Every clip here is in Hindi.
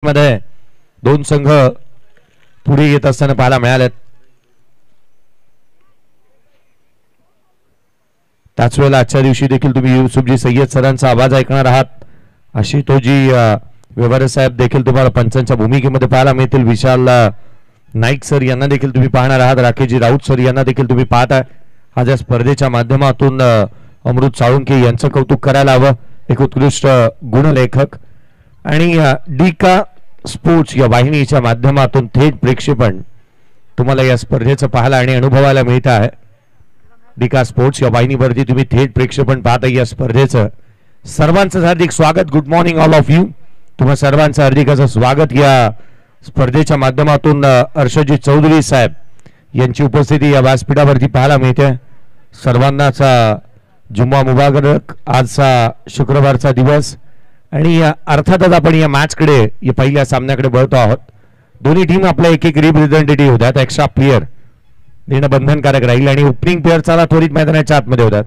मध्ये दोन संघ पुढे येत असताना पाहायला मिळालेत. त्याच वेळेला आजच्या दिवशी देखील तुम्ही युसुफजी सय्यद सरांचा आवाज ऐकणार आहात. आशुतोषजी व्यवहारे साहेब देखील तुम्हाला पंचांच्या भूमिकेमध्ये पाहायला मिळतील. विशाल नाईक सर यांना देखील तुम्ही पाहणार आहात. राकेशजी राऊत सर यांना देखील तुम्ही पाहता. आज या स्पर्धेच्या माध्यमातून अमृत साळुंके यांचं कौतुक करायला हवं. एक उत्कृष्ट गुणलेखक आणि डीका स्पोर्ट्स या वाहिनीच्या माध्यमातून थेट प्रेक्षेपण तुम्हाला या स्पर्धेचं पाहायला आणि अनुभवायला मिळत आहे. डीका स्पोर्ट्स या वाहिनीवरती तुम्ही थेट प्रेक्षेपण पाहता या स्पर्धेचं. सर्वांचं हार्दिक स्वागत. Good morning all of you. तुम्हा सर्वांचं हार्दिक असं स्वागत. या स्पर्धेच्या माध्यमातून अर्षदजी चौधरी साहेब यांची उपस्थिती या व्यासपीठावरती पाहायला मिळते. सर्वांनाच जुम्मा मुबारक. आजचा शुक्रवारचा दिवस आणि अर्थातच आपण या मॅचकडे या पहिल्या सामन्याकडे वळतो आहोत. दोन्ही टीम आपल्या एक एक रिप्रेझेंटेटिव्ह होतात. एक्स्ट्रा प्लेयर देणं बंधनकारक राहील आणि ओपनिंग प्लेयर चला त्वरित मैदानाच्या आतमध्ये होतात.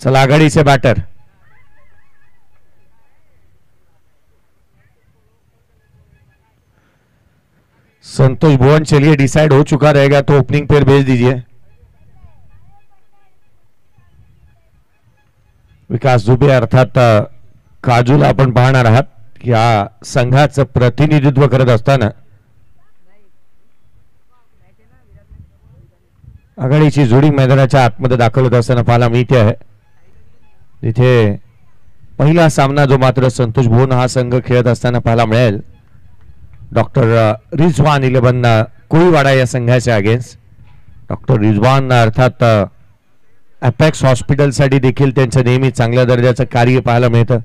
चला आघाडीचे बॅटर संतोष भुवन. चलिए डिसाइड हो चुका रहेगा तो ओपनिंग प्लेयर भेज दीजिए. विकास दुबे अर्थात काजूला आपण पाहणार आहात. या संघाचं प्रतिनिधित्व करत असताना आघाडीची जोडी मैदानाच्या आतमध्ये दाखल होत असताना पाहायला मिळते आहे. तिथे पहिला सामना जो मात्र संतोष भुवन हा संघ खेळत असताना पाहायला मिळेल. डॉक्टर रिजवान 11 कोळीवाडा या संघाच्या अगेन्स्ट. डॉक्टर रिजवान अर्थात अपेक्स हॉस्पिटलसाठी देखील त्यांचं नेहमी चांगल्या दर्जाचं कार्य पाहायला मिळतं.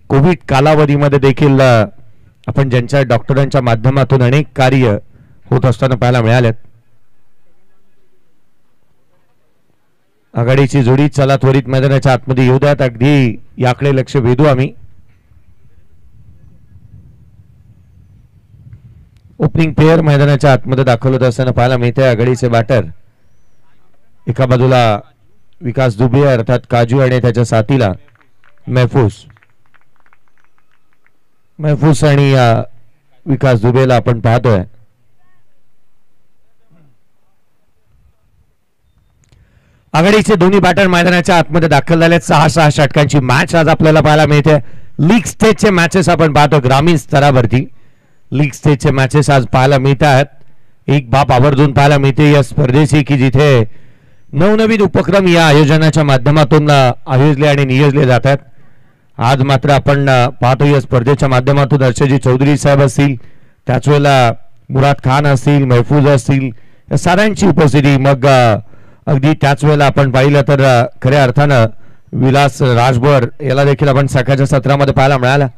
कोविड कालावधीमध्ये देखील आपण ज्यांच्या डॉक्टरांच्या माध्यमातून अनेक कार्य होत असताना पाहायला मिळालेत. आघाडीची जोडी चला त्वरित मैदानाच्या आतमध्ये येऊ द्यात. अगदी याकडे लक्ष वेधू आम्ही. ओपनिंग प्लेयर मैदानाच्या आतमध्ये दाखल होत असताना पाहायला मिळते. आघाडीचे बॅटर एका बाजूला विकास दुबे अर्थात काजू आणि त्याच्या साथीला महफूज आणि विकास दुबेला आपण पाहतोय. आघाडीचे दोन्ही बॅटर मैदानाच्या आतमध्ये दाखल झाले. 6 षटकांची मॅच आज आपल्याला पाहायला मिळते. लीग स्टेजचे मॅचेस आपण पाहतो. ग्रामीण स्तरावरती लीग स्टेजचे मॅचेस आज पाहायला मिळत आहेत. एक बाब आवर्जून पाहायला मिळते या स्पर्धेची की जिथे नवनवीन उपक्रम या आयोजनाच्या माध्यमातून आयोजले आणि नियोजले जातात. आज मात्र आपण पाहतो या स्पर्धेच्या माध्यमातून अर्षदजी चौधरी साहेब असतील, त्याच वेळेला मुराद खान असतील, महफूज असतील, या साऱ्यांची उपस्थिती. मग अगदी त्याच वेळेला आपण पाहिलं तर खऱ्या अर्थानं विलास राजभर याला देखील आपण सकाळच्या सत्रामध्ये पाहायला मिळाला.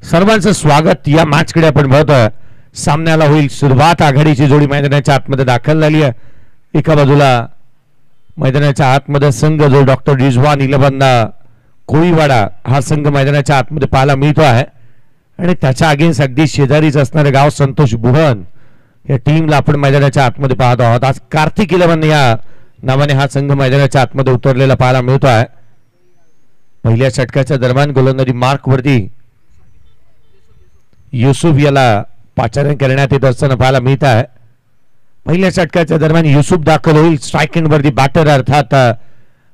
सर्वांचं स्वागत. या मॅचकडे आपण बघतोय. सामन्याला होईल सुरुवात. आघाडीची जोडी मैदानाच्या आतमध्ये दाखल झाली आहे. एका बाजूला मैदानाच्या आतमध्ये संघ जो डॉक्टर रिजवान 11 कोळीवाडा हा संघ मैदानाच्या आतमध्ये पाहायला मिळतो आहे आणि त्याच्या अगेन्स्ट अगदी शेजारीच असणारे गाव संतोष भुवन या टीमला आपण मैदानाच्या आतमध्ये पाहतो आहोत. आज कार्तिक 11 या नावाने हा संघ मैदानाच्या आतमध्ये उतरलेला पाहायला मिळतो आहे. पहिल्या षटकाच्या दरम्यान गोलंदाजी मार्क वरती युसुफ याला पाचारण करण्यात येत असताना पाहायला मिळत आहे. पहिल्या षटकाच्या दरम्यान युसुफ दाखल होईल. स्ट्राइक एंड वरती बॅटर अर्थात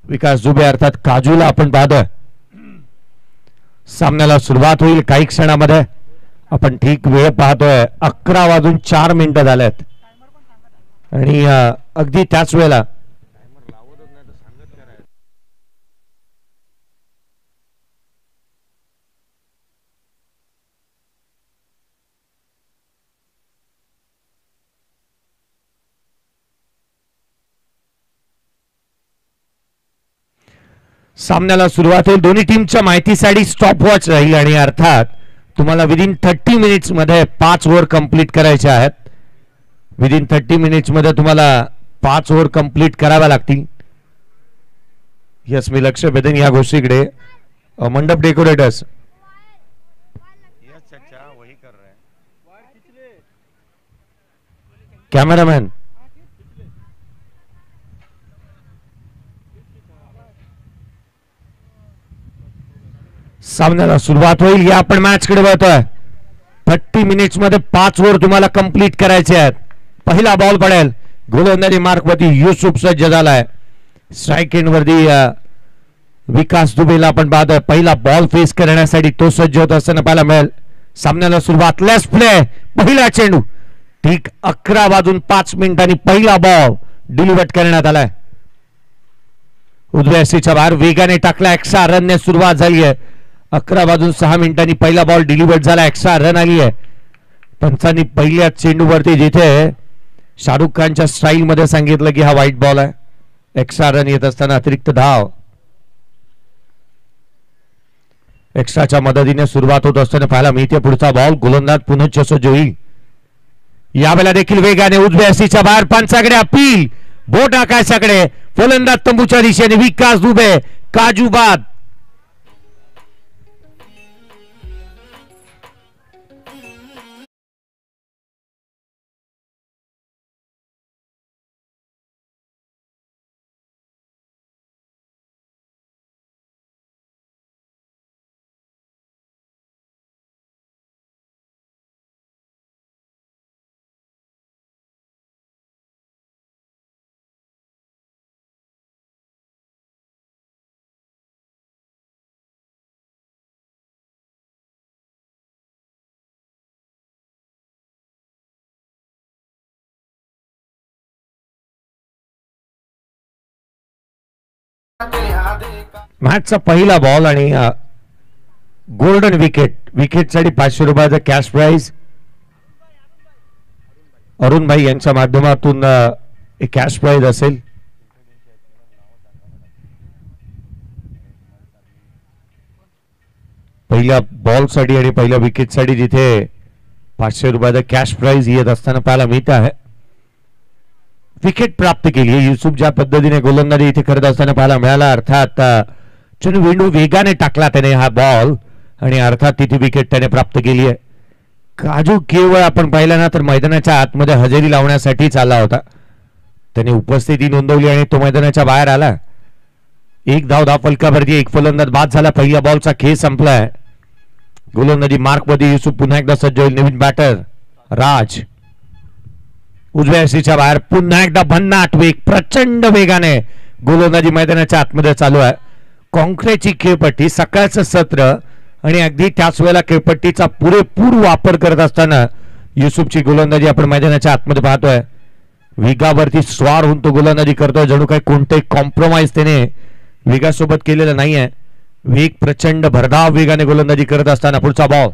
विकास दुबे अर्थात काजूला आपण पाहतोय. सामन्याला सुरुवात होईल काही क्षणामध्ये. आपण ठीक वेळ पाहतोय. 11:04 झाल्यात आणि अगदी त्याच वेळेला सामन्याला सुरुवात होईल. दोन्ही टीमच्या माहितीसाठी स्टॉप वॉच राहील आणि अर्थात तुम्हाला विदिन 30 मिनिट्स मध्ये 5 ओव्हर कंप्लीट करायचे आहेत. विदिन 30 मिनिट्स मध्ये तुम्हाला 5 ओव्हर कंप्लीट कराव्या लागतील. यस, मी लक्ष वेधेन या गोष्टीकडे. मंडप डेकोरेटर्स कॅमेरामॅन सामन्याला सुरुवात होईल. या आपण मॅच कडे बघतोय. 30 मिनिट्स मध्ये 5 ओव्हर तुम्हाला कंप्लीट करायचे आहेत. पहिला बॉल पडेल. गोलंदाजी मार्कवरती युसुफ सज्ज झालाय. स्ट्राईक एंड वरती विकास दुबेला आपण पाहतोय. पहिला बॉल फेस करण्यासाठी तो सज्ज होत असताना पाहायला मिळेल. सामन्याला सुरुवात. Left play. पहिला चेंडू ठीक 11 वाजून 5 मिनिटांनी पहिला बॉल डिलिव्हर करण्यात आलाय. उजव्या सीच्या बाहेर वेगाने टाकला. एक्स्ट्रा रनने सुरुवात झाली आहे. 11 वाजून 6 मिनिटांनी पहिला बॉल डिलिव्हर झाला. एक्स्ट्रा रन आली आहे. पंचांनी पहिल्या चेंडूवरती जिथे शाहरुख खानच्या स्टाईल मध्ये सांगितलं की हा व्हाईट बॉल आहे. एक्स्ट्रा रन येत असताना अतिरिक्त धाव. एक्स्ट्राच्या मदतीने सुरुवात होत असताना पाहायला मिळते. पुढचा बॉल गोलंदाज पुनः सज्ज होईल. यावेळेला देखील वेगाने उजव्या सीच्या बाहेर पंचाकडे अपील. बोट आकाशाकडे. फलंदाज तंबूच्या दिशेने. विकास दुबे काजू बाद. मॅचचा पहिला बॉल आणि गोल्डन विकेट साठी 500 रुपयाचा कॅश प्राइज अरुण भाई यांच्या माध्यमातून एक कॅश प्राइज असेल. पहिल्या बॉल साठी आणि पहिल्या विकेट साठी जिथे 500 रुपयाचा कॅश प्राइज येत असताना पाहायला मिळत आहे. विकेट प्राप्त केली आहे युसुफ. ज्या पद्धतीने गोलंदाजी इथे करत असताना पाहायला मिळाला. अर्थात चेंडू वेगाने टाकला त्याने हा बॉल आणि अर्थात तिथे विकेट त्याने प्राप्त केली आहे. काजू केवळ आपण पाहिलं ना तर मैदानाच्या आतमध्ये हजेरी लावण्यासाठीच आला होता. त्याने उपस्थिती नोंदवली आणि तो मैदानाच्या बाहेर आला. एक धाव फलकावरती. एक फलंदाज बाद झाला. पहिल्या बॉलचा खेळ संपलाय. गोलंदाजी मार्कमध्ये युसुफ पुन्हा एकदा सज्ज होईल. नवीन बॅटर राज. उजव्या सीच्या बाहेर पुन्हा एकदा भन्नाट वेग. प्रचंड वेगाने गोलंदाजी मैदानाच्या आतमध्ये चालू आहे. कॉन्क्रीटची खेळपट्टी. सकाळचं सत्र आणि अगदी त्याच वेळेला खेळपट्टीचा पुरेपूर वापर करत असताना युसुफची गोलंदाजी आपण मैदानाच्या आतमध्ये पाहतोय. वेगावरती स्वार होऊन तो गोलंदाजी करतोय. जणू काही कोणतेही कॉम्प्रोमाइज त्याने वेगासोबत केलेलं नाहीये. वेग प्रचंड भरधाव वेगाने गोलंदाजी करत असताना पुढचा बॉल.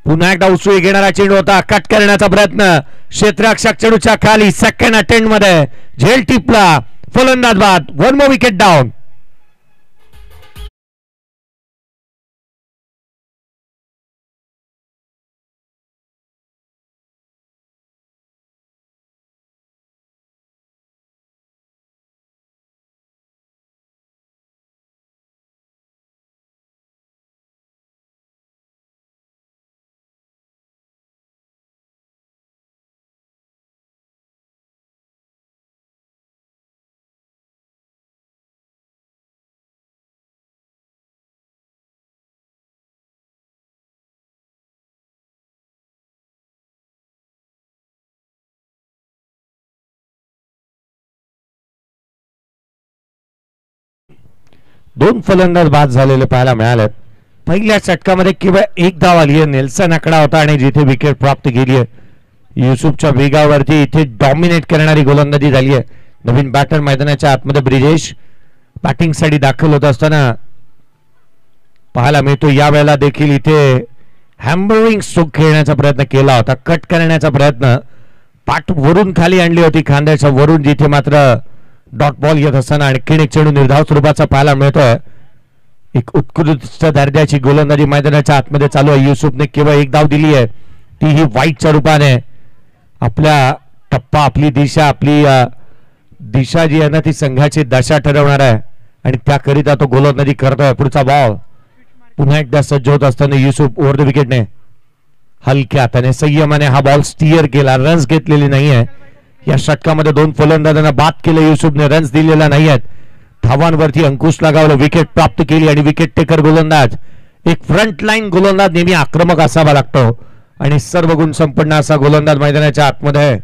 पुन्हा एकदा उसळी घेणारा चेंडू होता. कट करण्याचा प्रयत्न. क्षेत्ररक्षक चेंडूच्या खाली. सेकंड अटेम्प्ट मध्ये झेल टिपला. फलंदाज बाद. 1 मोर विकेट डाऊन. दोन फलंदाज बाद झालेले पाहायला मिळाले. पहिल्या षटकामध्ये केवळ एक धाव आली आहे. नेल्सन आकडा होता आणि जिथे विकेट प्राप्त केली आहे. युसुफच्या वेगावरती इथे डॉमिनेट करणारी गोलंदाजी झाली आहे. नवीन बॅटर मैदानाच्या आतमध्ये ब्रिजेश बॅटिंग साठी दाखल होत असताना पाहायला मिळतो. या वेळेला देखील इथे हॅम्बरिंग स्ट्रोक खेळण्याचा प्रयत्न केला होता. कट करण्याचा प्रयत्न. पाठ वरून खाली आणली होती खांद्याच्या वरून, जिथे मात्र डॉट बॉल येत असताना आणखीन एक चेंडू निर्धाव स्वरूपाचा पाहायला मिळतोय. एक उत्कृष्ट दर्जाची गोलंदाजी मैदानाच्या आतमध्ये चालू आहे. युसुफने केवळ एक धाव दिली आहे. ती ही वाईटच्या रूपाने. आपल्या टप्पा, आपली दिशा जी आहे ना ती संघाची दशा ठरवणार आहे आणि त्याकरिता तो गोलंदाजी करतोय. पुढचा बॉल पुन्हा एकदा सज्ज होत असताना युसुफ ओव्हर द विकेटने हलक्या हाताने संयमाने हा बॉल स्टीअर केला. रन्स घेतलेली नाहीये. या षटकामध्ये दोन फलंदाजांना बाद केलं. युसुफने रन्स दिलेला नाहीयेत. धावांवरती अंकुश लगावलं. विकेट प्राप्त केली आणि विकेट टेकर गोलंदाज एक फ्रंट लाईन गोलंदाज नेहमी आक्रमक असावा लागतो आणि सर्व गुण संपन्न असा गोलंदाज मैदानाच्या आतमध्ये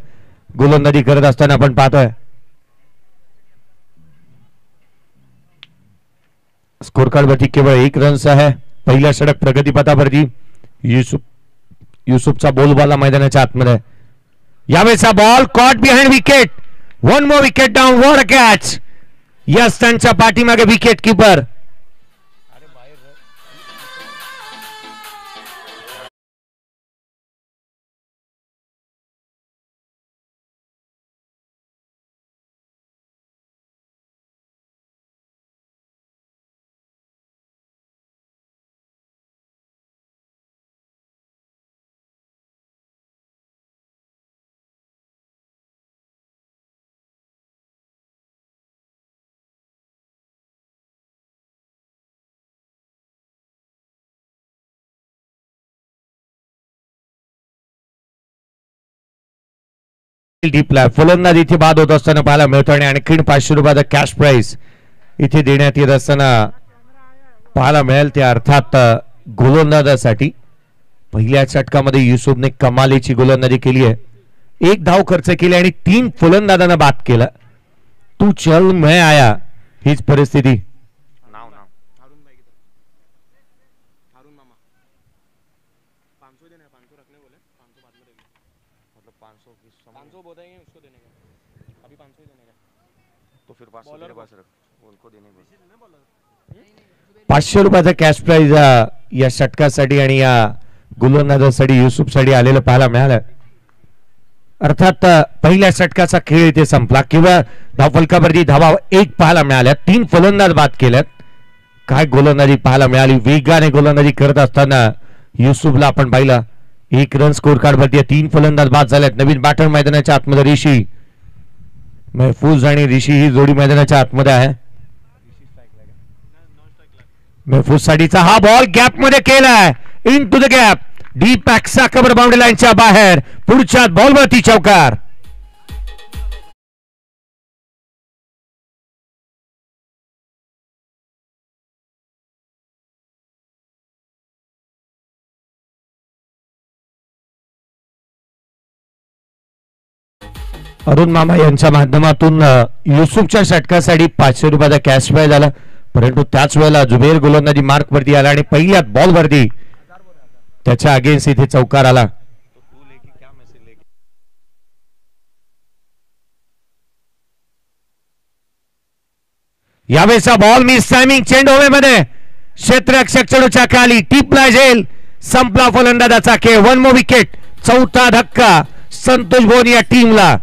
गोलंदाजी करत असताना आपण पाहतोय. स्कोर कार्ड वरती केवळ 1 रन्स आहे. पहिल्या षटक प्रगतीपथावरती युसुफचा बोलबाला मैदानाच्या आतमध्ये. यावेळेचा ball caught behind wicket. One more wicket down. What a catch. Yes, त्यांच्या पाठीमागे विकेट किपर. डीपला फलंदाज इथे बाद होत असताना पाहायला मिळतो आणि आणखीन 500 रुपयाचा कॅश प्राइस इथे देण्यात येत असताना पाहायला मिळेल. ते अर्थात गोलंदाजासाठी. पहिल्या षटकामध्ये युसुफने कमालीची गोलंदाजी केली आहे. 1 धाव खर्च केली आणि 3 फलंदाजांना बाद केलं. तू चल मैं आया हीच परिस्थिती. ₹500 कॅश प्राइज या षटकासाठी आणि या गोलंदाजासाठी युसुफसाठी आलेलं पाहायला मिळालं. अर्थात पहिल्या षटकाचा खेळ इथे संपला. किंवा धावफलकावरती धावा 1 पाहायला मिळाल्या. 3 फलंदाज बाद केल्यात. काय गोलंदाजी पाहायला मिळाली. वेगाने गोलंदाजी करत असताना युसुफला आपण पाहिलं. 1 रन स्कोर कार्ड वरती. 3 फलंदाज बाद झाल्यात. नवीन बॅटर मैदानाच्या आतमध्ये ऋषी. महफूज आणि ऋषी ही जोडी मैदानाच्या आतमध्ये आहे. महफूज साठीचा हा बॉल गॅप मध्ये केलाय. Into the gap. Deep पॅक्सा कव्हर बाउंड्री लाईनच्या बाहेर. पुढच्या बॉलवरती चौकार. अरुण मामा यांच्या माध्यमातून युसुफच्या षटकासाठी ₹500 कॅश प्राइज झाला. परंतु त्याच वेळेला जुबेर गोलंदाजी मार्क वरती आला आणि पहिल्या बॉल वरती त्याच्या अगेन्स्ट इथे चौकार आला. यावेळेचा बॉल मिस टायमिंग. चेंडू हवेमध्ये. क्षेत्ररक्षक चेंडूच्या खाली. टिपला झेल. संपला फलंदाजाचा खेळ. 1 मोर विकेट. 4था धक्का संतोष भोन या टीमला.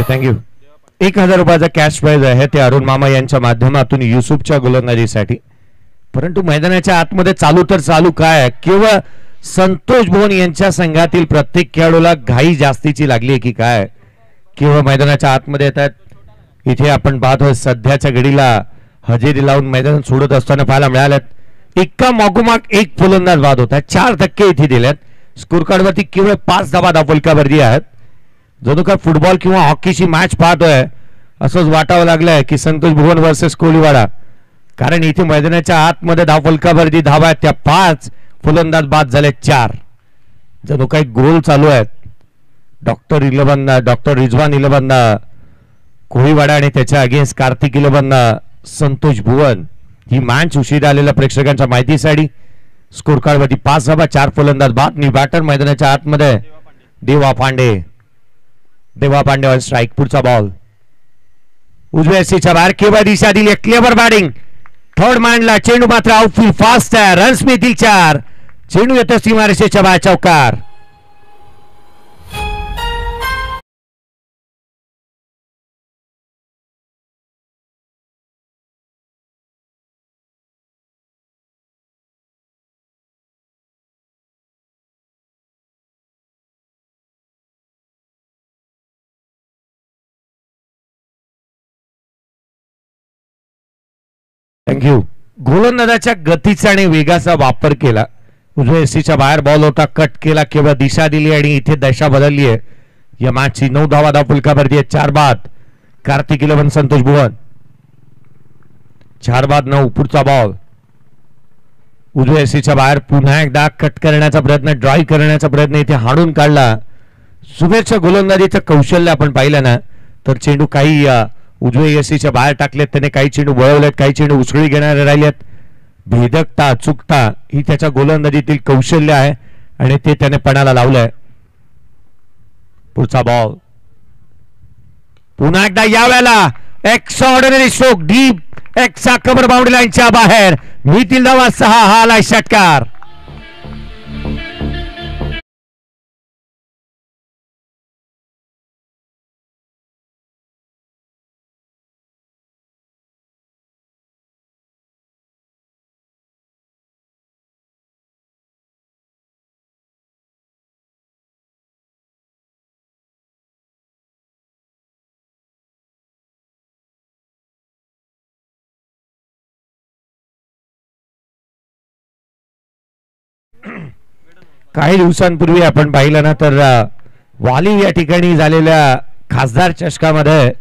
थँक्यू. ₹1000 कॅश प्राइज आहे ते अरुण मामा यांच्या माध्यमातून युसुफच्या गोलंदाजीसाठी. परंतु मैदानाच्या आतमध्ये चालू तर चालू काय. केवळ संतोष भोन यांच्या संघातील प्रत्येक खेळाडूला घाई जास्तीची लागली की काय. केवळ मैदानाच्या आतमध्ये येतात. इथे आपण पाहतोय सध्याच्या घडीला हजेरी लावून मैदान सोडत असताना पाहायला मिळाल्यात. एका मागोमाग एक फलंदाज बाद होत आहे. 4 धक्के इथे दिलेत. स्कोर कार्ड वरती केवळ 5 धावा धावफलकावरती आहेत. जणू काय फुटबॉल किंवा हॉकीची मॅच पाहतोय असंच वाटावं लागलंय की संतोष भुवन वर्सेस कोहलीवाडा. कारण इथे मैदानाच्या आतमध्ये धावफलकावरती धावा आहेत त्या 5. फलंदाज बाद झाले 4. जणू काही गोल चालू आहेत. डॉक्टर रिजवान 11 कोहलीवाडा आणि त्याच्या अगेन्स्ट कार्तिक 11 संतोष भुवन. ही मॅच उशिरा आलेल्या प्रेक्षकांच्या माहितीसाठी. स्कोर कार्ड वरती 5 धावा 4 फलंदाज बाद. नी बॅटर मैदानाच्या आतमध्ये देवा पांडे ऑन स्ट्राइक. पुढचा बॉल उजव्या सीच्या बाहेर. केवळ दिशा दिली. Clever batting. थर्ड मॅनला चेंडू मात्र आउटफील्ड फास्ट आहे. रन्स मिळतील 4. चेंडू येतो सीमारेषेच्या बाहेर. चौकार. थँक्यू. गोलंदाजाच्या गतीचा आणि वेगाचा वापर केला. उजव्या एसीच्या बाहेर बॉल होता, कट केला, केवळ दिशा दिली आणि इथे दशा बदलली आहे. या मॅचची 9 धावा फुलकावरती आहे. 4 बाद. कार्तिक 11 संतोष भुवन. 4 बाद 9. पुढचा बॉल उजव्या एसीच्या बाहेर पुन्हा एकदा कट करण्याचा प्रयत्न, ड्राईव्ह करण्याचा प्रयत्न, इथे हाणून काढला. सुबेरच्या गोलंदाजीचं कौशल्य आपण पाहिलं ना तर चेंडू काही उजव्या एसीच्या बाहेर टाकलेत त्याने, काही चेंडू वळवलेत, काही चेंडू उसळी घेणारे राहिलेत. भेदकता चुकता ही त्याच्या गोलंदाजीतील कौशल्य आहे आणि ते त्याने पणाला लावलंय. पुढचा बॉल पुन्हा एकदा यावेळेला एक्सऑर्डिनरी स्ट्रोक डीप एक्सचा कव्हर बाउंड्री लाईनच्या बाहेर. मिळतील धावा 6. हा आलाय षटकार. काही दिवसांपूर्वी आपण पाहिलं ना तर वाली या ठिकाणी झालेल्या खासदार चषकामध्ये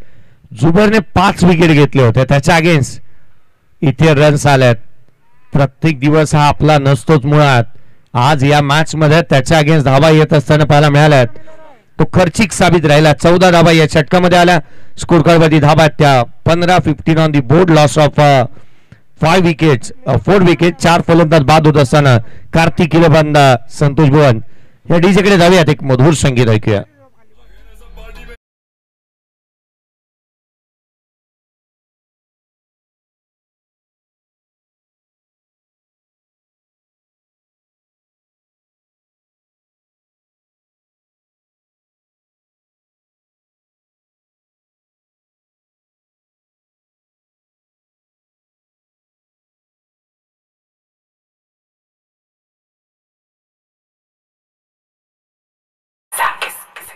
जुबरने 5 विकेट घेतले होते. त्याच्या अगेन्स्ट इथे रन्स आल्यात. प्रत्येक दिवस हा आपला नसतोच मुळात. आज या मॅच मध्ये त्याच्या अगेन्स्ट धावा येत असताना पाहायला मिळाल्यात. तो खर्चिक साबित राहिला. 14 धावा या षटकामध्ये आल्या. स्कोर कार्डवरती धावा त्या 15-15 on the board. Loss of 4 wicket. 4 फलंदाज बाद होत असताना कार्तिक 11 संतोष भुवन या डीजेकडे जाऊयात. एक मधुर संगीत ऐकूया.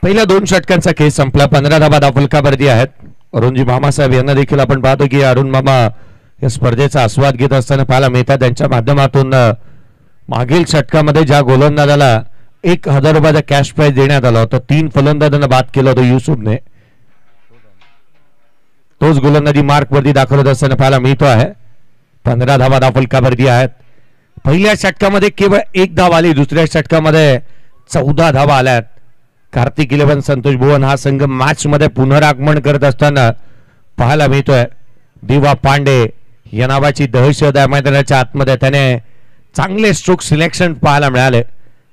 पहिल्या 2 षटकांचा खेळ संपला. 15 धावा फलकावरती आहेत. अरुणजी मामासाहेब यांना देखील आपण पाहतो की अरुण मामा या स्पर्धेचा आस्वाद घेत असताना पाहायला मिळतात. त्यांच्या माध्यमातून मागील षटकामध्ये ज्या गोलंदाजाला 1000 रुपयाचा कॅश प्राइज देण्यात आला होता, 3 फलंदाजांना बाद केलं होतं युसुफने. तोच गोलंदाजी मार्क वरती दाखवत असताना पाहायला मिळतो आहे. 15 धावा फलकावरती आहेत. पहिल्या षटकामध्ये केवळ 1 धाव आली. दुसऱ्या षटकामध्ये 14 धावा आल्यात. कार्तिक 11 संतोष भुवन हा संघ मॅच मध्ये पुनरागमन करत असताना पाहायला मिळतोय. दिवा पांडे या नावाची दहशत आहे मैदानाच्या आतमध्ये. त्याने चांगले स्ट्रोक सिलेक्शन पाहायला मिळाले.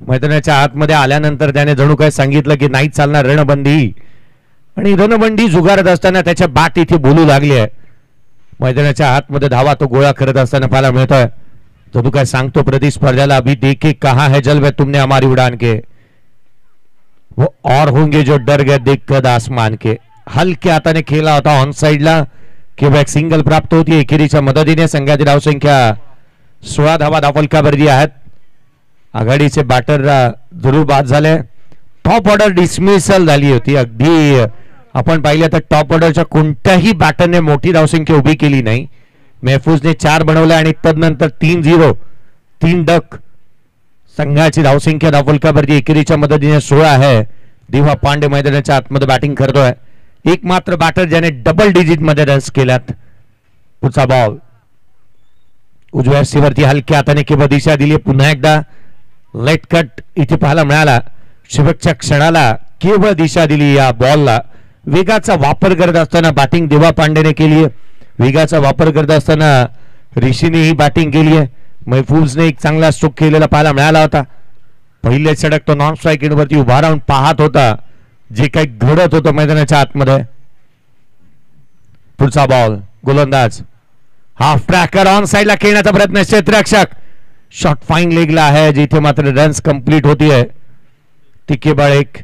मैदानाच्या आतमध्ये आल्यानंतर त्याने जणू काय सांगितलं की नाही चालणार रणबंदी, आणि रणबंदी जुगारत असताना त्याच्या बॅट इथे बोलू लागली आहे. मैदानाच्या आतमध्ये धावा तो गोळा करत असताना पाहायला मिळतोय. जणू काय सांगतो प्रतिस्पर्ध्याला अभी देखे कहां है जलवे तुमने हमारी उड़ान के, वो और होंगे जो डर गए देखकर आसमान के. हलक्या हाताने खेळला होता ऑन साइडला. किंवा एक सिंगल प्राप्त होती एकेरीच्या मदतीने. संघाची धावसंख्या 16 धावा फलकावरती आहेत. आघाडीचे बॅटर जरूर बाद झाले. टॉप ऑर्डर डिसमिसल झाली होती. अगदी आपण पाहिलं तर टॉप ऑर्डरच्या कोणत्याही बॅटरने मोठी धावसंख्या उभी केली नाही. महफूजने 4 बनवले आणि तदनंतर 3-0 3 डक. संघाची धावसंख्या फलकावरती एकेरीच्या मदतीने 16 आहे. दिवा पांडे मैदानाच्या आतमध्ये बॅटिंग करतोय. एकमात्र बॅटर ज्याने डबल डिजिट मध्ये रन्स केल्यात. पुढचा बॉल उजव्या सीवरती हलक्या हाताने केवळ दिशा दिली. पुन्हा एकदा लेट कट इथे पाहायला मिळाला. शेवटच्या क्षणाला केवळ दिशा दिली या बॉलला. वेगाचा वापर करत असताना बॅटिंग दिवा पांडेने केली आहे. वेगाचा वापर करत असताना ऋषीने ही बॅटिंग केली आहे. महफूजने एक चांगला स्ट्रोक केलेला पाहायला मिळाला होता. पहिले षटक तो नॉन स्ट्राइक वरती उभा राहून पाहत होता जे काही घडत होतं मैदानाच्या आतमध्ये. पुढचा बॉल गोलंदाज हाफ ट्रॅकर ऑन साइडला खेळण्याचा प्रयत्न. क्षेत्ररक्षक शॉट फाईन लेगला आहे जिथे मात्र रन्स कंप्लीट होतीये. ती केवळ एक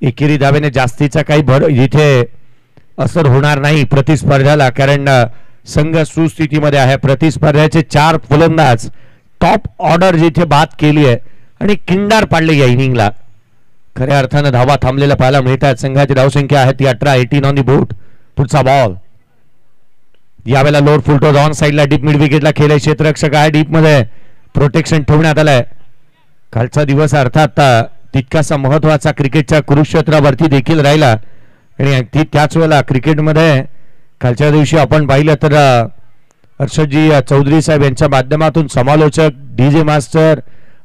एकेरी धावेने जास्तीचा काही भर इथे असर होणार नाही प्रतिस्पर्ध्याला, कारण संघ सुस्थितीमध्ये आहे. प्रतिस्पर्ध्याचे 4 फलंदाज टॉप ऑर्डर जिथे बाद केली आहे आणि किंडार पाडले या इनिंगला. खऱ्या अर्थानं धावा थांबलेल्या पाहायला मिळतात. संघाची धावसंख्या आहे ती 18 ऑन दी बोर्ड. पुढचा बॉल यावेळेला लोअर फुल टॉस ऑन साइडला डीप मिड विकेटला खेळले क्षेत्ररक्षक आहे. डीप मध्ये प्रोटेक्शन ठेवण्यात आलंय. कालचा दिवस अर्थात तितकासा महत्वाचा क्रिकेटच्या कुरुक्षेत्रावरती देखील राहिला आणि अगदी त्याच वेळेला क्रिकेटमध्ये कालच्या दिवशी आपण पाहिलं तर हर्षदजी चौधरी साहेब यांच्या माध्यमातून समालोचक डीजे मास्टर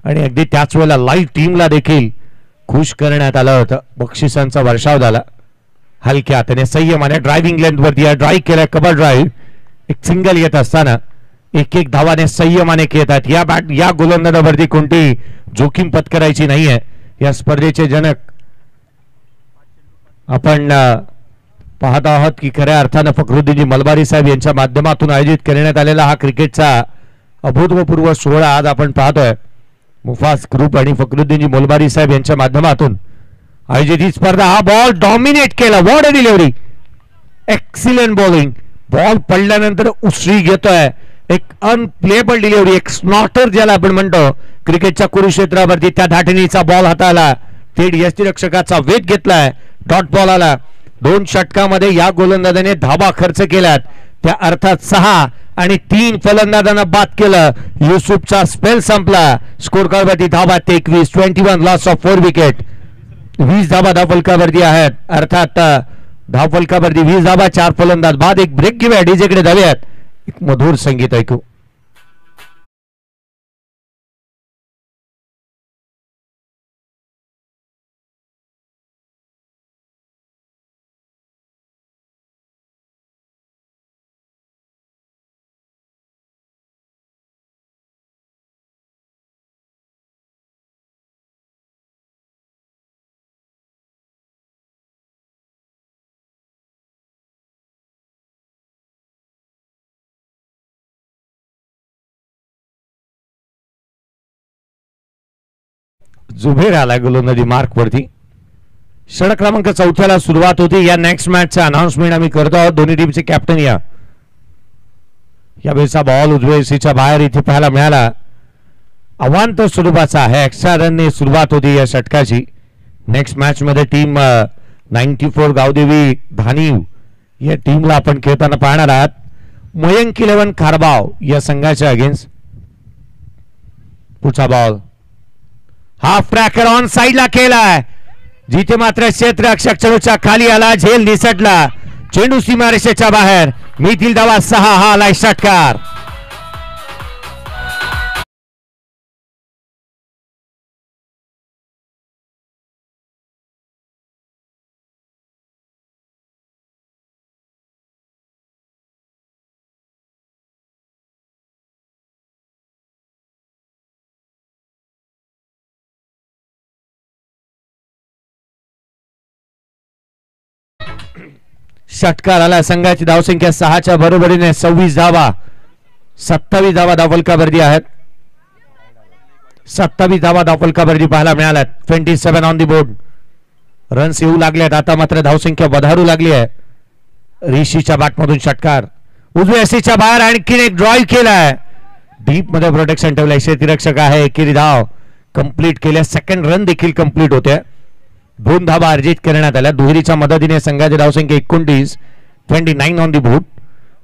आणि अगदी त्याच वेळेला लाईव्ह टीमला देखील खुश करण्यात आलं होतं. बक्षिसांचा वर्षाव झाला. हलक्या त्याने संयमाने ड्रायव्हिंग लेंथ वरती ड्राईव्ह केला. कव्हर ड्राईव्ह एक सिंगल येत असताना एक एक धावाने संयमाने खेळतात. या गोलंदाजावरती कोणती जोखीम पत्करायची नाहीये. या स्पर्धेचे जनक आपण पाहत आहोत की खऱ्या अर्थानं फखरुद्दीनजी मलबारी साहेब यांच्या माध्यमातून आयोजित करण्यात आलेला हा क्रिकेटचा अभूतपूर्व सोहळा आज आपण पाहतोय. मुफास ग्रुप आणि फखरुद्दीनजी मलबारी साहेब यांच्या माध्यमातून आयोजित ही स्पर्धा. हा बॉल डॉमिनेट केला. What a delivery. Excellent bowling. Ball पडल्यानंतर उसळी घेतोय. एक अनप्लेबल डिलिव्हरी. एक स्नॉटर ज्याला आपण म्हणतो क्रिकेटच्या कुरुक्षेत्रावरती त्या धाटणीचा बॉल हाताळला. थेट यष्टिरक्षकाचा वेग घेतलाय. डॉट बॉल आला. 2 षटकामध्ये या गोलंदाजाने धाबा खर्च केल्यात. त्या अर्थात 6 आणि 3 फलंदाजांना बाद केलं. युसुफचा स्पेल संपला. स्कोर कार्डवरती धाबा 21. 21 लॉस ऑफ 4 विकेट. 20 धाबा धावफलकावरती आहेत. अर्थात धावफलकावरती 20 धाबा 4 फलंदाज बाद. एक ब्रेक घेऊया. डीजेकडे जाऊयात. एक मधुर संगीत ऐकू. जुबेर आला गोलंदाजी मार्क वरती. षटक क्रमांक 4 सुरुवात होती. या नेक्स्ट मॅचचा अनाउन्समेंट आम्ही करतो आहोत. दोन्ही टीमचे कॅप्टन यावेळेचा बॉल उजव्या सीच्या बाहेर इथे पाहायला मिळाला. अवांत स्वरूपाचा आहे. एक्स्ट्रा रनने सुरुवात होती या षटकाची. नेक्स्ट मॅच मध्ये टीम 94 गावदेवी धानीव या टीमला आपण खेळताना पाहणार आहात. मयंक 11 खारबाव या संघाच्या अगेन्स्ट. पुढचा बॉल हाफ ट्रॅकर ऑन साइडला केलाय. जिथे मात्र क्षेत्ररक्षक चेंडूच्या खाली आला. झेल निसटला. चेंडू सीमारेषेच्या बाहेर. मिळतील धावा 6. हा आलाय षटकार. षटकार आला. संघाची धावसंख्या 6च्या बरोबरीने 26 धावा. 27 धावा धावफलकावरती आहेत. 27 धावा धावफलकावरती पाहायला मिळाल्यात. 27 ऑन दी बोर्ड. रन्स येऊ लागल्यात. आता मात्र धावसंख्या वधारू लागली आहे. ऋषीच्या बॅटमधून षटकार उजव्या सीच्या बाहेर. आणखीन एक ड्राईव्ह केलाय. डीप मध्ये प्रोटेक्शन ठेवलंय. क्षेत्ररक्षक आहे. एकेरी धाव कंप्लीट केल्या. सेकंड रन देखील कंप्लीट होते. 2 धावा अर्जित करण्यात आल्या. दुहेरीच्या मदतीने संघाची धावसंख्या 29. 29 ऑन दी बोर्ड.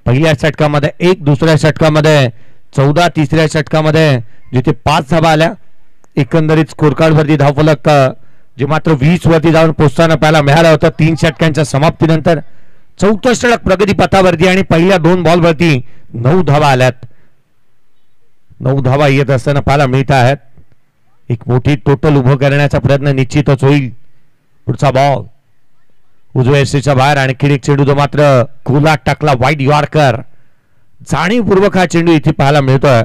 पहिल्या षटकामध्ये 1, दुसऱ्या षटकामध्ये 14, तिसऱ्या षटकामध्ये जिथे 5 धावा आल्या. एकंदरीत स्कोर कार्ड वरती धावफलक जे मात्र 20 वरती जाऊन पोहोचताना पाहायला मिळालं होतं. 3 षटकांच्या समाप्तीनंतर 4थं षटक प्रगती पथावरती आणि पहिल्या 2 बॉलवरती 9 धावा आल्यात. 9 धावा येत असताना पाहायला मिळत आहेत. एक मोठी टोटल उभं करण्याचा प्रयत्न निश्चितच होईल. पुढचा बॉल उजव्या सीच्या बाहेर. आणखी एक चेंडू जो मात्र खुला टाकला. Wide yorker. जाणीवपूर्वक हा चेंडू इथे पाहायला मिळतोय.